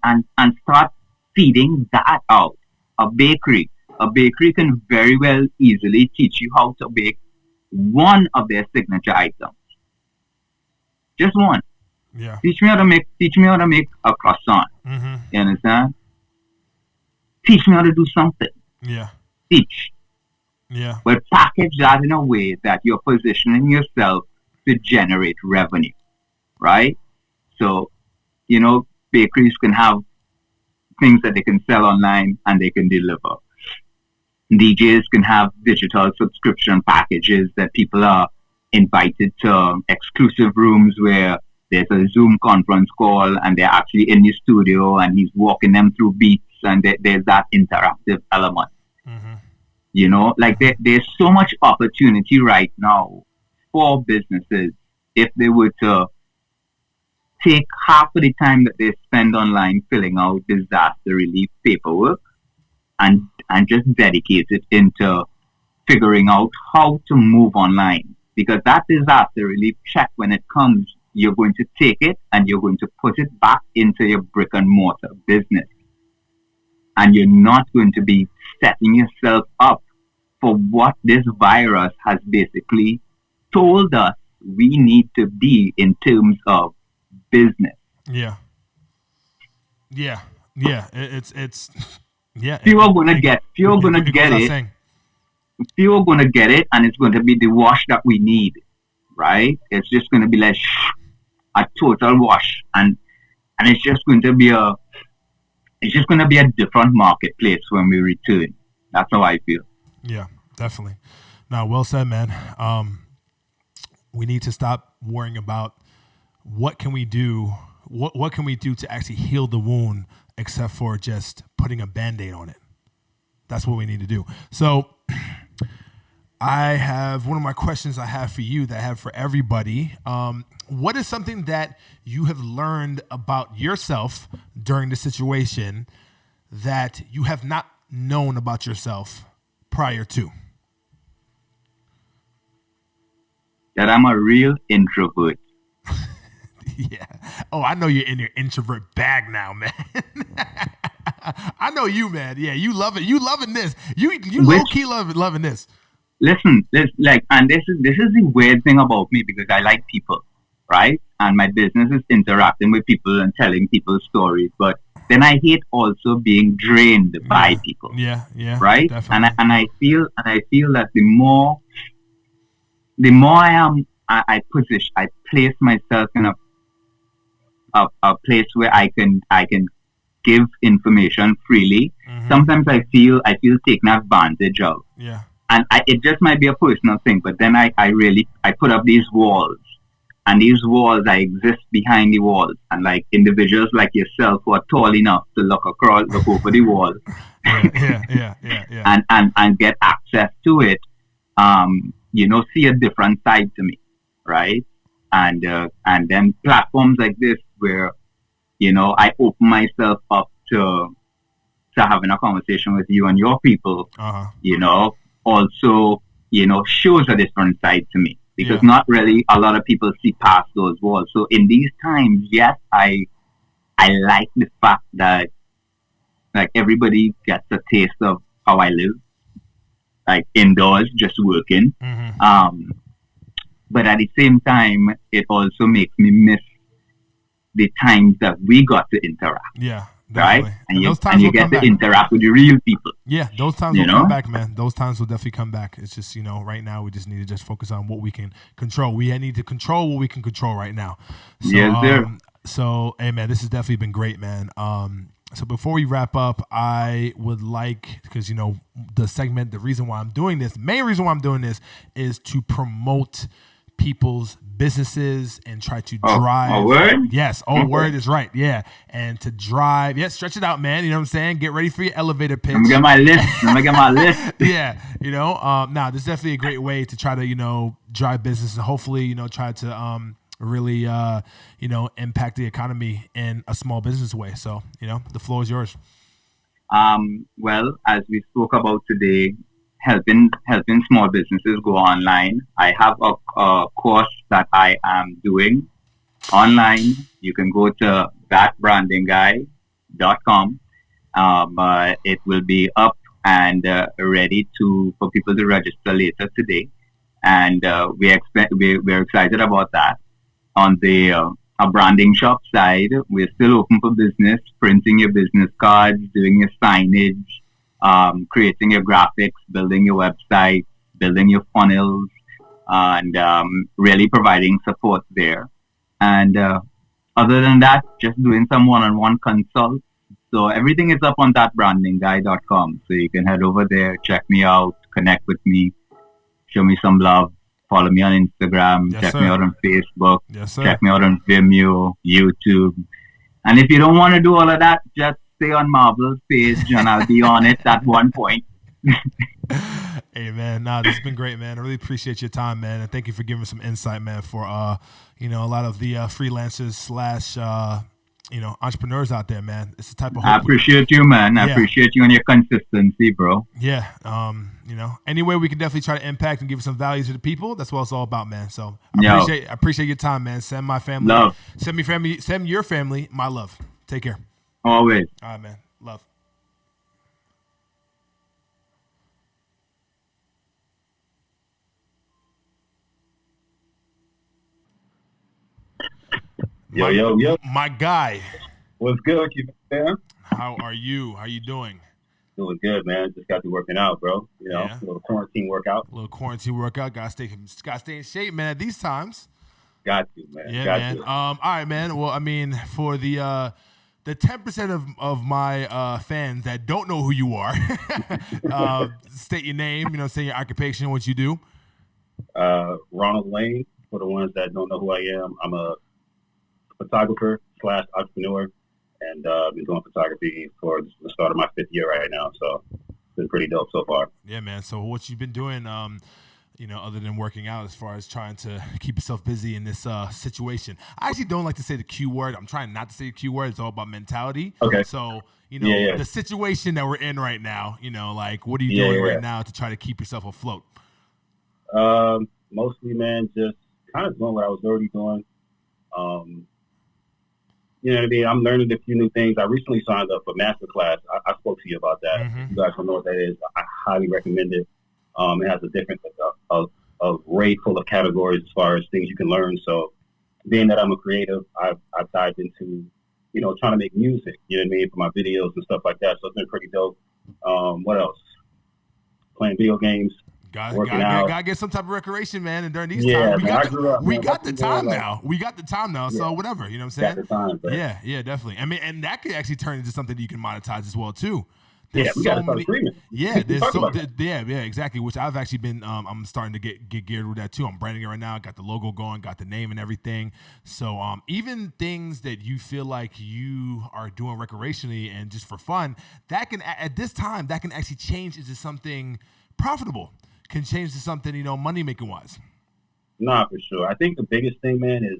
Speaker 4: start feeding that out. A bakery can very well easily teach you how to bake one of their signature items. Just one.
Speaker 1: Yeah.
Speaker 4: Teach me how to make a croissant. You understand? Teach me how to do something.
Speaker 1: Yeah.
Speaker 4: Teach.
Speaker 1: Yeah.
Speaker 4: But package that in a way that you're positioning yourself to generate revenue, right? So, bakeries can have things that they can sell online and they can deliver. DJs can have digital subscription packages that people are invited to exclusive rooms where there's a Zoom conference call and they're actually in the studio and he's walking them through beats and there's that interactive element. There's so much opportunity right now for businesses if they were to take half of the time that they spend online filling out disaster relief paperwork and just dedicate it into figuring out how to move online. Because that disaster relief check, when it comes, you're going to take it and you're going to put it back into your brick and mortar business. And you're not going to be setting yourself up for what this virus has basically told us we need to be in terms of business.
Speaker 1: Yeah. It's
Speaker 4: Few are gonna get it. Few are gonna get it, and it's going to be the wash that we need, right? It's just going to be like a total wash, and it's just going to be a different marketplace when we return. That's how I feel.
Speaker 1: Yeah, definitely. Now, well said, man. We need to stop worrying about what can we do. What can we do to actually heal the wound, except for just putting a Band-Aid on it? That's what we need to do. So, I have one of my questions I have for you that I have for everybody. What is something that you have learned about yourself during the situation that you have not known about yourself prior to?
Speaker 4: That I'm a real introvert.
Speaker 1: Yeah. Oh, I know you're in your introvert bag now, man. I know you, man. Yeah, you love it. You loving this. You low key loving this.
Speaker 4: Listen, this is the weird thing about me, because I like people, right? And my business is interacting with people and telling people stories. But then I hate also being drained by people.
Speaker 1: Yeah.
Speaker 4: Right?
Speaker 1: Definitely.
Speaker 4: And I feel that the more I place myself in a place where I can give information freely. Sometimes I feel taken advantage of.
Speaker 1: Yeah.
Speaker 4: And it just might be a personal thing, but then I put up these walls, and these walls, I exist behind the walls, and like individuals like yourself who are tall enough to look over the wall,
Speaker 1: yeah.
Speaker 4: and get access to it, see a different side to me, right? And then platforms like this where, I open myself up to having a conversation with you and your people, also, shows a different side to me, because not really a lot of people see past those walls. So in these times, yes, I like the fact that like everybody gets a taste of how I live, like indoors, just working. But at the same time, it also makes me miss the times that we got to interact,
Speaker 1: Yeah,
Speaker 4: right?
Speaker 1: definitely.
Speaker 4: And
Speaker 1: those
Speaker 4: you
Speaker 1: times will
Speaker 4: get
Speaker 1: come
Speaker 4: to
Speaker 1: back.
Speaker 4: interact with the real people.
Speaker 1: Yeah, those times
Speaker 4: You
Speaker 1: will come
Speaker 4: know?
Speaker 1: back, man. Those times will definitely come back. It's just, right now we just need to just focus on what we can control. We need to control what we can control right now. So,
Speaker 4: Yes, sir.
Speaker 1: So, hey, man, this has definitely been great, man. So before we wrap up, I would like, because, the segment, the reason why I'm doing this, main reason why I'm doing this is to promote people's businesses and try to drive.
Speaker 4: Oh, word?
Speaker 1: Yes. Oh, word is right. Yeah. And to drive. Yeah. Stretch it out, man. You know what I'm saying? Get ready for your elevator pitch.
Speaker 4: I'm gonna get my list.
Speaker 1: Yeah. This is definitely a great way to try to, drive business and hopefully, try to, really, impact the economy in a small business way. So, the floor is yours.
Speaker 4: Well, as we spoke about today, helping small businesses go online. I have a course that I am doing online. You can go to thatbrandingguy.com. It will be up and ready for people to register later today, and we're excited about that. On the branding shop side, we're still open for business, printing your business cards, doing your signage, creating your graphics, building your website, building your funnels, and really providing support there. And other than that, just doing some one-on-one consults. So everything is up on thatbrandingguy.com. So you can head over there, check me out, connect with me, show me some love. Follow me on Instagram.
Speaker 1: Yes,
Speaker 4: check
Speaker 1: sir.
Speaker 4: me out on Facebook.
Speaker 1: Yes, sir.
Speaker 4: Check me out on Vimeo, YouTube. And if you don't want to do all of that, just stay on Marvel's page and I'll be on it at one point.
Speaker 1: Hey, man. This has been great, man. I really appreciate your time, man. And thank you for giving some insight, man, for, a lot of the freelancers / entrepreneurs out there, man. It's the type of hope.
Speaker 4: I appreciate you, man. I appreciate you and your consistency, bro.
Speaker 1: Yeah. Any way we can definitely try to impact and give some value to the people. That's what it's all about, man. So I appreciate your time, man. Send my family
Speaker 4: love.
Speaker 1: Send your family my love. Take care.
Speaker 4: Always.
Speaker 1: All right, man. Love.
Speaker 5: Yo.
Speaker 1: My guy.
Speaker 5: What's good with you, man?
Speaker 1: How are you? How you doing?
Speaker 5: Doing good, man. Just got to working out, bro. A little quarantine workout.
Speaker 1: Gotta stay in shape, man, at these times.
Speaker 5: Got to, man.
Speaker 1: Yeah,
Speaker 5: got
Speaker 1: man.
Speaker 5: to.
Speaker 1: All right, man. Well, I mean, for the 10% of my fans that don't know who you are, state your name, say your occupation, what you do.
Speaker 5: Ronald Lane, for the ones that don't know who I am, I'm a photographer / entrepreneur, and I've been doing photography for the start of my 5th year right now. So it's been pretty dope so far.
Speaker 1: Yeah, man. So what you've been doing, other than working out, as far as trying to keep yourself busy in this situation? I actually don't like to say the Q word. I'm trying not to say the Q word. It's all about mentality.
Speaker 5: Okay.
Speaker 1: So, the situation that we're in right now, what are you doing right now to try to keep yourself afloat?
Speaker 5: Mostly, man, just kind of doing what I was already doing. You know what I mean? I'm learning a few new things. I recently signed up for masterclass. I spoke to you about that.
Speaker 1: Mm-hmm.
Speaker 5: If you guys don't know what that is, I highly recommend it. It has a different, a array full of categories as far as things you can learn. So being that I'm a creative, I've dived into, trying to make music, you know what I mean, for my videos and stuff like that. So it's been pretty dope. What else? Playing video games.
Speaker 1: Gotta get some type of recreation, man. And during these
Speaker 5: times,
Speaker 1: we got the time now. We got the time now. So whatever, you know what I'm saying?
Speaker 5: Time,
Speaker 1: yeah, definitely. I mean, and that could actually turn into something that you can monetize as well too.
Speaker 5: We got to start streaming.
Speaker 1: Yeah, exactly. Which I've actually been. I'm starting to get geared with that too. I'm branding it right now. Got the logo going. Got the name and everything. So even things that you feel like you are doing recreationally and just for fun, that can at this time that can actually change into something profitable. Can change to something, money making wise.
Speaker 5: Nah, for sure. I think the biggest thing, man, is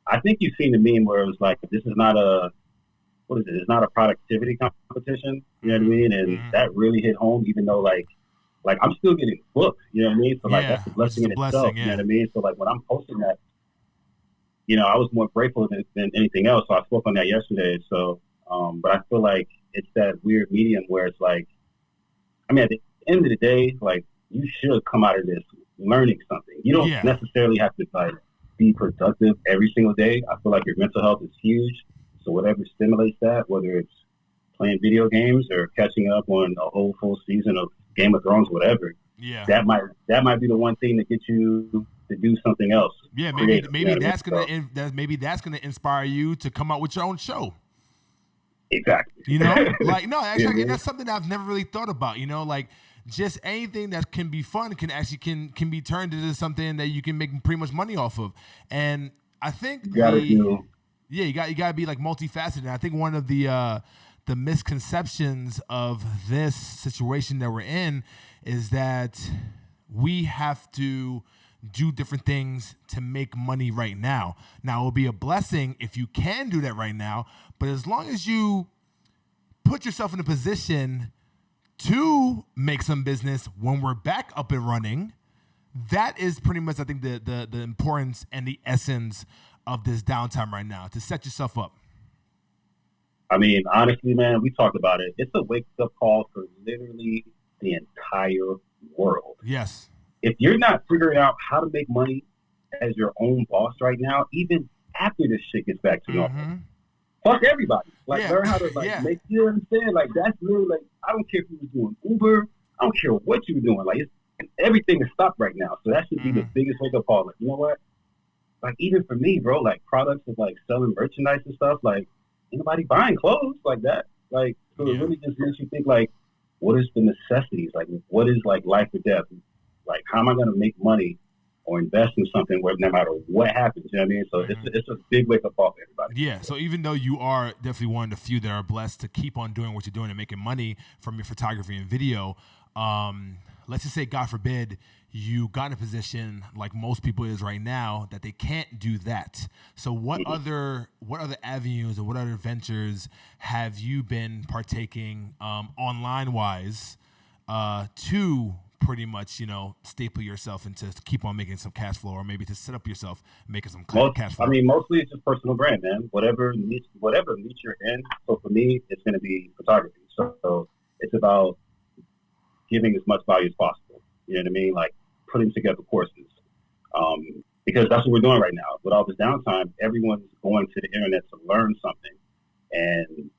Speaker 5: I think you've seen the meme where it was like, this is not it's not a productivity competition. You know what I mean? And that really hit home, even though like I'm still getting booked. You know what I mean? So that's a blessing in itself. You know what I mean? So like when I'm posting that, I was more grateful than anything else. So I spoke on that yesterday. So, but I feel like it's that weird medium where it's like, I mean, at the end of the day, like, you should come out of this learning something. You don't necessarily have to like be productive every single day. I feel like your mental health is huge. So whatever stimulates that, whether it's playing video games or catching up on a whole full season of Game of Thrones, whatever, that might be the one thing that gets you to do something else.
Speaker 1: Yeah, maybe that's gonna inspire you to come out with your own show.
Speaker 5: Exactly.
Speaker 1: You know, like no, actually, that's something that I've never really thought about. You know, like just anything that can be fun can be turned into something that you can make pretty much money off of. And I think you gotta be like multifaceted. And I think one of the misconceptions of this situation that we're in is that we have to do different things to make money right now. Now, it will be a blessing if you can do that right now, but as long as you put yourself in a position to make some business when we're back up and running, that is pretty much, I think, the importance and the essence of this downtime right now, to set yourself up.
Speaker 5: I mean, honestly, man, we talked about it. It's a wake-up call for literally the entire world.
Speaker 1: Yes.
Speaker 5: If you're not figuring out how to make money as your own boss right now, even after this shit gets back to normal, fuck everybody. Like, learn how to make, you know what I'm saying? Like, that's really like, I don't care if you were doing Uber. I don't care what you were doing. Like, everything is stopped right now. So that should be the biggest wake-up call. Like, you know what? Like, even for me, bro, like, products of, like, selling merchandise and stuff, like, anybody buying clothes like that? Like, so it really just makes you think, like, what is the necessities? Like, what is, like, life or death? Like, how am I going to make money or invest in something where no matter what happens, you know what I mean? So it's a big wake-up call for everybody.
Speaker 1: Yeah, so even though you are definitely one of the few that are blessed to keep on doing what you're doing and making money from your photography and video, let's just say, God forbid, you got in a position like most people is right now that they can't do that. So what other avenues or what other ventures have you been partaking online-wise to pretty much, you know, staple yourself into to keep on making some cash flow, or maybe to set up yourself making some cash flow?
Speaker 5: I mean, mostly it's just personal brand, man. Whatever niche you're in. So for me, it's going to be photography. So it's about giving as much value as possible. You know what I mean? Like putting together courses. Because that's what we're doing right now. With all this downtime, everyone's going to the internet to learn something. And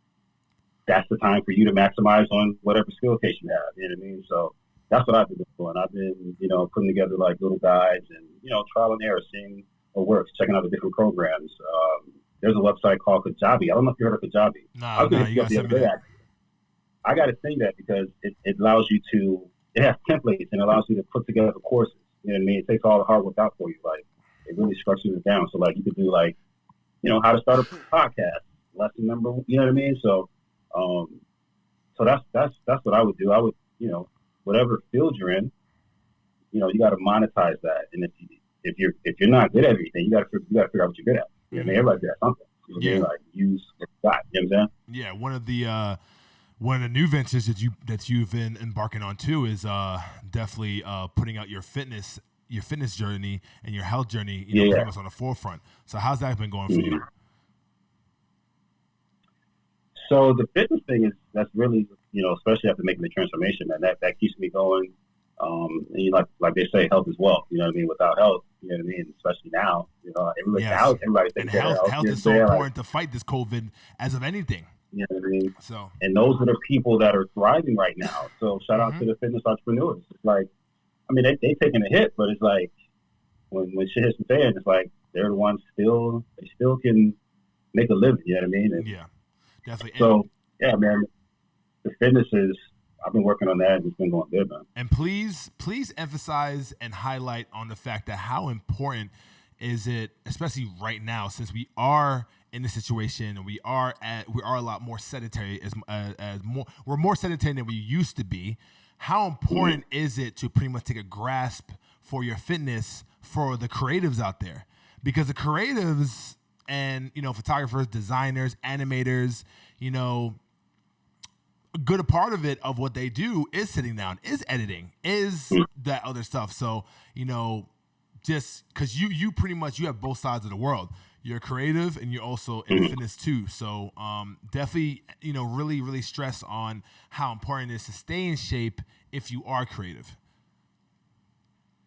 Speaker 5: that's the time for you to maximize on whatever skill case you have. You know what I mean? So that's what I've been doing. I've been, you know, putting together like little guides and, you know, trial and error, seeing what works, checking out the different programs. There's a website called Kajabi. I don't know if you heard of Kajabi. I got to say that because it allows you to, it has templates and allows you to put together courses. You know what I mean? It takes all the hard work out for you. Like, it really structures it down. So, like, you could do, like, you know, how to start a podcast, lesson number, you know what I mean? So, so that's what I would do. I would, you know, whatever field you're in, you know, you got to monetize that. And if you're not good at everything, you got to figure out what you're good at. You know what I mean? Everybody's good at something. You know what I mean? Like, use what you got. You know what I'm saying?
Speaker 1: Yeah. One of the new ventures that you've been embarking on too is definitely putting out your fitness journey and your health journey, you know, pretty much on the forefront. So how's that been going for you?
Speaker 5: So the fitness thing that's really, you know, especially after making the transformation, man, that keeps me going. And you like they say, health is wealth. You know what I mean? Without health, you know what I mean? Especially now, you know, everybody thinks
Speaker 1: health is so important to fight this COVID as of anything.
Speaker 5: You know what I mean?
Speaker 1: So,
Speaker 5: and those are the people that are thriving right now. So shout out to the fitness entrepreneurs. It's like, I mean, they taking a hit, but it's like when shit hits the fan, it's like they're the ones they still can make a living. You know what I mean? And
Speaker 1: yeah, definitely.
Speaker 5: So yeah, man, the fitness I've been working on that and it's been going good, man.
Speaker 1: And please emphasize and highlight on the fact that how important is it, especially right now, since we are in this situation and we are a lot more sedentary we're more sedentary than we used to be. How important is it to pretty much take a grasp for your fitness for the creatives out there? Because the creatives and, you know, photographers, designers, animators, you know, a good part of it of what they do is sitting down, is editing, is that other stuff. So, you know, just because you pretty much you have both sides of the world. You're creative and you're also in fitness too. So definitely, really, really stress on how important it is to stay in shape if you are creative.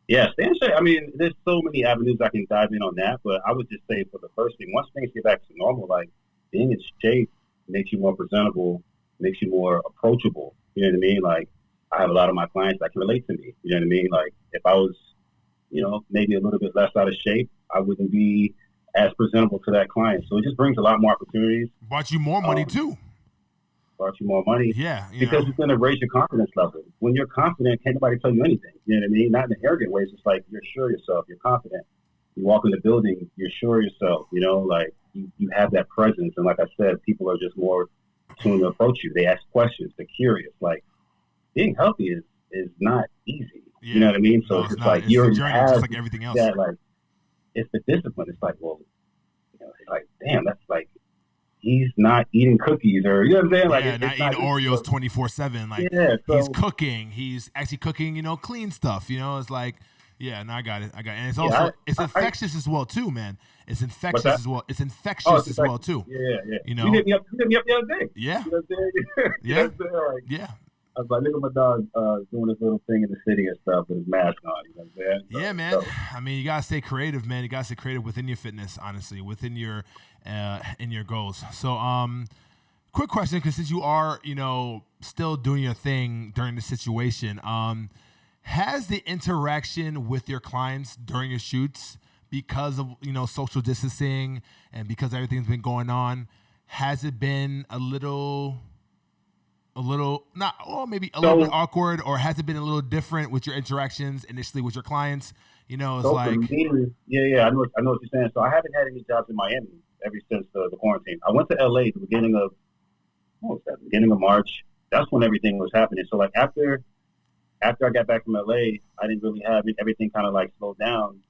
Speaker 5: Yeah, stay in shape. I mean, there's so many avenues I can dive in on that, but I would just say for the first thing, once things get back to normal, like being in shape makes you more presentable, makes you more approachable. You know what I mean? Like I have a lot of my clients that can relate to me. You know what I mean? Like if I was, maybe a little bit less out of shape, I wouldn't be as presentable to that client. So it just brings a lot more opportunities.
Speaker 1: Brought you more money too.
Speaker 5: Brought you more money.
Speaker 1: Yeah.
Speaker 5: Because it's going to raise your confidence level. When you're confident, can't nobody tell you anything. You know what I mean? Not in an arrogant way. It's just like you're sure of yourself. You're confident. You walk in the building, you're sure of yourself. Like you have that presence. And like I said, people are just more tuned to approach you. They ask questions. They're curious. Like being healthy is not easy.
Speaker 1: Yeah.
Speaker 5: You know what I mean? So
Speaker 1: No,
Speaker 5: it's just
Speaker 1: not.
Speaker 5: like
Speaker 1: It's
Speaker 5: you
Speaker 1: a
Speaker 5: already
Speaker 1: journey,
Speaker 5: have
Speaker 1: just like everything else.
Speaker 5: that, like, it's the discipline. It's like, well, it's like, damn, that's like, he's not eating cookies or, you know what I'm saying? Like,
Speaker 1: yeah,
Speaker 5: it's
Speaker 1: not
Speaker 5: not
Speaker 1: eating Oreos 24/7. Like,
Speaker 5: yeah, so,
Speaker 1: he's cooking. He's actually cooking, clean stuff. It's like, yeah, no, I got it. And it's also, it's infectious as well, too, man. It's infectious as well. It's infectious as well, too.
Speaker 5: Yeah.
Speaker 1: You
Speaker 5: hit me up the other day.
Speaker 1: Yeah.
Speaker 5: You know what I'm saying?
Speaker 1: Yeah.
Speaker 5: Like,
Speaker 1: yeah.
Speaker 5: I was like, look at my dog doing this little thing in the city and stuff with his mask on. You know what I'm saying?
Speaker 1: Yeah, man. I mean, you gotta stay creative, man. You gotta stay creative within your fitness, honestly, within your in your goals. So, quick question, because since you are, still doing your thing during the situation, has the interaction with your clients during your shoots, because of social distancing and because everything's been going on, has it been a little little bit awkward, or has it been a little different with your interactions initially with your clients? It's
Speaker 5: so
Speaker 1: like,
Speaker 5: for me, I know what you're saying. So I haven't had any jobs in Miami ever since the quarantine. I went to LA at the beginning of March. That's when everything was happening. So like after I got back from LA, I didn't really have everything kind of like slowed down.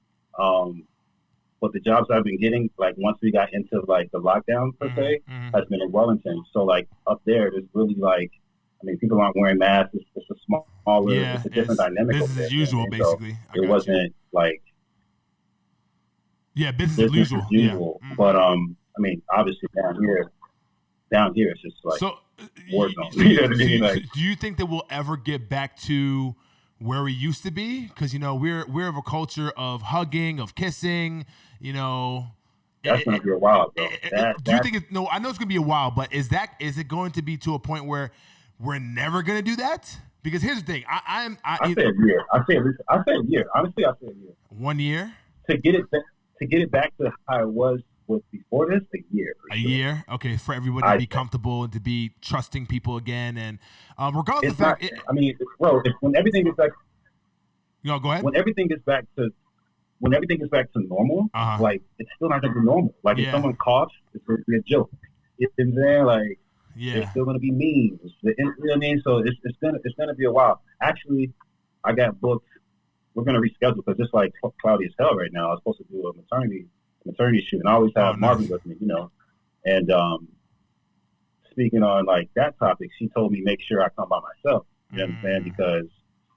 Speaker 5: But the jobs I've been getting, like once we got into like the lockdown per se, has been in Wellington. So like up there's really like, people aren't wearing masks. It's a smaller, it's a different dynamic.
Speaker 1: Business as usual, basically.
Speaker 5: So it wasn't like
Speaker 1: business as usual. Yeah.
Speaker 5: But obviously down here it's just like war zone.
Speaker 1: Do you think that we'll ever get back to where we used to be? Because we're of a culture of hugging, of kissing.
Speaker 5: That's gonna be a while, bro.
Speaker 1: Do you think it's no? I know it's gonna be a while, but is it going to be to a point where we're never gonna do that? Because here's the thing, I
Speaker 5: say a year. I say a year. Honestly, I say a year.
Speaker 1: 1 year
Speaker 5: to get it back to how it was before this. A year.
Speaker 1: Year. Okay, for everybody to be comfortable and to be trusting people again, and regardless of the fact,
Speaker 5: when everything gets back,
Speaker 1: go ahead.
Speaker 5: When everything gets back to normal, like it's still not gonna be normal. Like if someone coughs, it's gonna be a joke. It's in there, like there's still gonna be memes. You know what I mean? So it's gonna be a while. Actually, I got booked. We're gonna reschedule because it's like cloudy as hell right now. I was supposed to do a maternity shoot, and I always have Marvin with me, And speaking on like that topic, she told me make sure I come by myself. You know what I'm saying? Because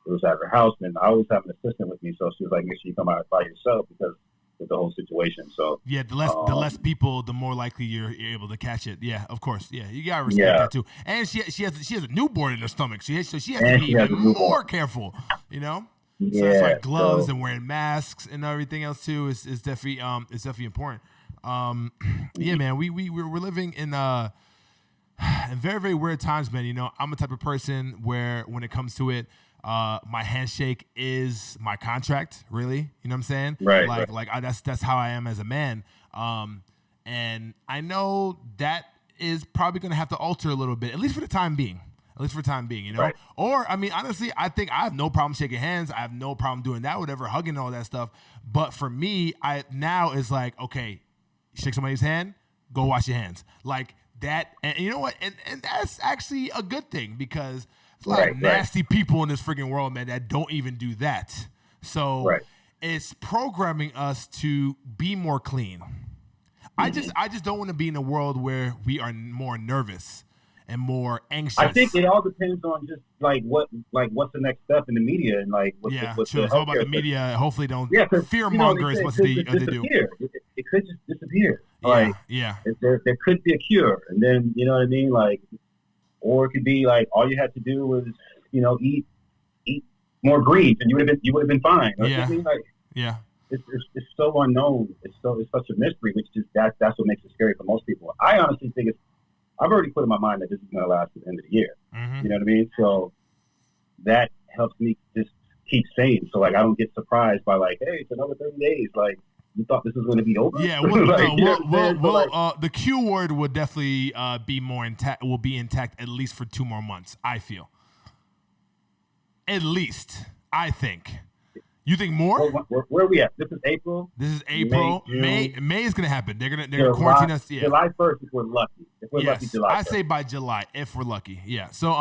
Speaker 5: it was at her house, and I always have an assistant with me. So she was like, make sure you come out by yourself because of the whole situation. So
Speaker 1: yeah, the less people, the more likely you're able to catch it. Yeah, of course. Yeah, you gotta respect that too. And she has a newborn in her stomach. So she has to be even more careful. So that's why gloves and wearing masks and everything else too is definitely important. Yeah, man, we're living in very, very weird times, man. I'm a type of person where when it comes to it, my handshake is my contract, really. You know what I'm saying?
Speaker 5: Right.
Speaker 1: That's how I am as a man. And I know that is probably going to have to alter a little bit, at least for the time being.
Speaker 5: Right.
Speaker 1: Or, honestly, I think I have no problem shaking hands. I have no problem doing that, whatever, hugging, all that stuff. But for me, now is like, okay, shake somebody's hand, go wash your hands. Like that. And you know what? And that's actually a good thing because there's a lot of nasty people in this freaking world, man, that don't even do that. So it's programming us to be more clean. I just don't want to be in a world where we are more nervous and more anxious.
Speaker 5: I think it all depends on just what's the next step in the media and what's
Speaker 1: yeah,
Speaker 5: the
Speaker 1: true. It's all about the media. Hopefully, don't fear
Speaker 5: they
Speaker 1: mongers
Speaker 5: say
Speaker 1: what
Speaker 5: it
Speaker 1: they
Speaker 5: could just
Speaker 1: do.
Speaker 5: disappear. It could just disappear.
Speaker 1: Yeah.
Speaker 5: There could be a cure, and then you know what I mean. Or it could be all you had to do was eat more greens, and you would have been fine. You know what I mean?
Speaker 1: Yeah.
Speaker 5: It's so unknown. It's such a mystery, which just that's what makes it scary for most people. I honestly think I've already put in my mind that this is going to last to the end of the year.
Speaker 1: Mm-hmm.
Speaker 5: You know what I mean? So that helps me just keep sane. So I don't get surprised by hey, it's another 30 days. You thought this was going to be over?
Speaker 1: Yeah. The Q word would definitely be more intact. Will be intact at least for 2 more months. I feel. At least, I think. You think more?
Speaker 5: Where are we at? This is April.
Speaker 1: This is April. May is gonna happen. They're gonna quarantine us. Yeah.
Speaker 5: July 1st if we're lucky. If we're lucky, July 1st.
Speaker 1: I say by July if we're lucky. Yeah. So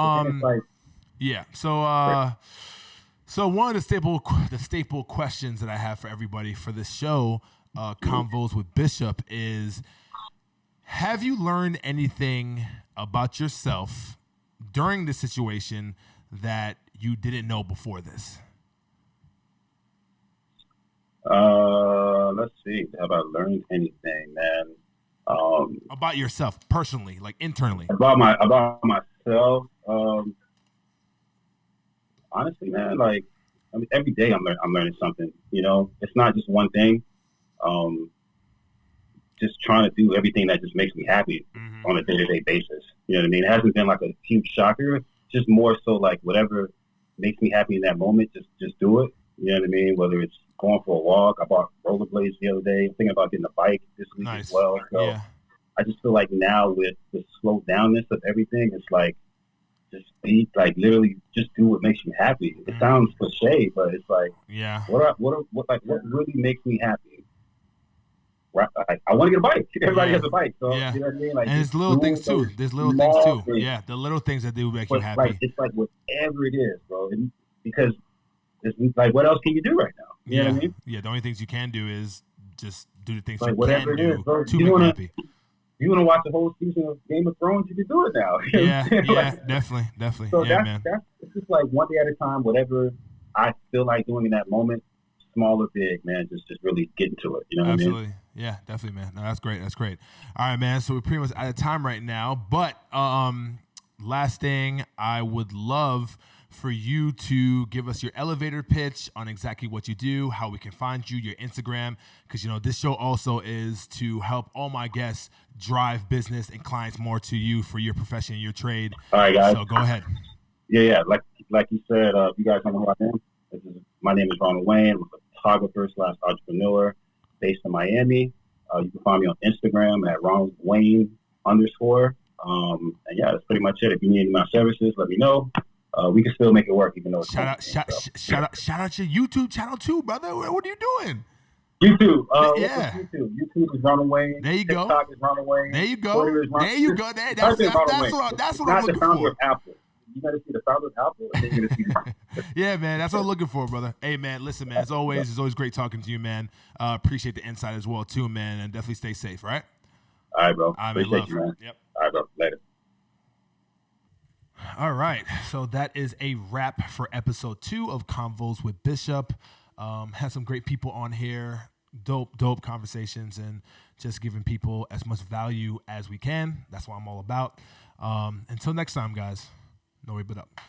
Speaker 1: yeah. So one of the staple questions that I have for everybody for this show, Convos with Bishop, is: have you learned anything about yourself during this situation that you didn't know before this?
Speaker 5: Let's see. Have I learned anything, man?
Speaker 1: About yourself personally, internally.
Speaker 5: About myself. Honestly, man, every day I'm learning something. It's not just one thing. Just trying to do everything that just makes me happy on a day-to-day basis. You know what I mean? It hasn't been a huge shocker. Just more so whatever makes me happy in that moment, just do it. You know what I mean? Whether it's going for a walk. I bought rollerblades the other day. I'm thinking about getting a bike this week as well. So
Speaker 1: yeah.
Speaker 5: I just feel now with the slow downness of everything, it's just be literally just do what makes you happy. It sounds cliche, but it's
Speaker 1: yeah.
Speaker 5: What really makes me happy? Right? I want to get a bike. Everybody has a bike, so you know what I mean.
Speaker 1: And it's little things too. There's little things too. Yeah, the little things that do make you happy.
Speaker 5: It's whatever it is, bro. And because it's what else can you do right now? You know what I mean?
Speaker 1: Yeah, the only things you can do is just do the things
Speaker 5: whatever
Speaker 1: you can
Speaker 5: it is, bro.
Speaker 1: do to make you happy.
Speaker 5: You want to watch the whole season of Game of Thrones? You can do it now.
Speaker 1: Definitely.
Speaker 5: So
Speaker 1: yeah,
Speaker 5: that's it's just one day at a time. Whatever I feel like doing in that moment, small or big, man, just really get into it. You know what
Speaker 1: absolutely.
Speaker 5: I mean?
Speaker 1: Yeah, definitely, man. No, that's great. All right, man. So we're pretty much out of time right now. But last thing, I would love for you to give us your elevator pitch on exactly what you do, how we can find you, your Instagram, because this show also is to help all my guests drive business and clients more to you for your profession, your trade.
Speaker 5: All right, guys.
Speaker 1: So go ahead.
Speaker 5: Yeah. Like you said, you guys don't know who I am. My name is Ronald Wayne. I'm a photographer / entrepreneur based in Miami. You can find me on Instagram at Ronald Wayne _. And yeah, that's pretty much it. If you need my services, let me know. We can still make it work, even though it's
Speaker 1: shout out your YouTube channel too, brother. What are you doing?
Speaker 5: YouTube.
Speaker 1: Yeah.
Speaker 5: YouTube is Ronald Wayne.
Speaker 1: There you go.
Speaker 5: TikTok is Ronald Wayne.
Speaker 1: There you go. That's what I'm looking for.
Speaker 5: Of Apple. You got to see the founder of Apple, and then you're going to see
Speaker 1: yeah, man. That's what I'm looking for, brother. Hey, man. Listen, man. As always, it's always great talking to you, man. Appreciate the insight as well, too, man. And definitely stay safe, right?
Speaker 5: All right, bro.
Speaker 1: Appreciate you, man. Yep.
Speaker 5: All right, bro. Later.
Speaker 1: All right, so that is a wrap for episode 2 of Convos with Bishop. Had some great people on here, dope conversations, and just giving people as much value as we can. That's what I'm all about. Until next time, guys, no way but up.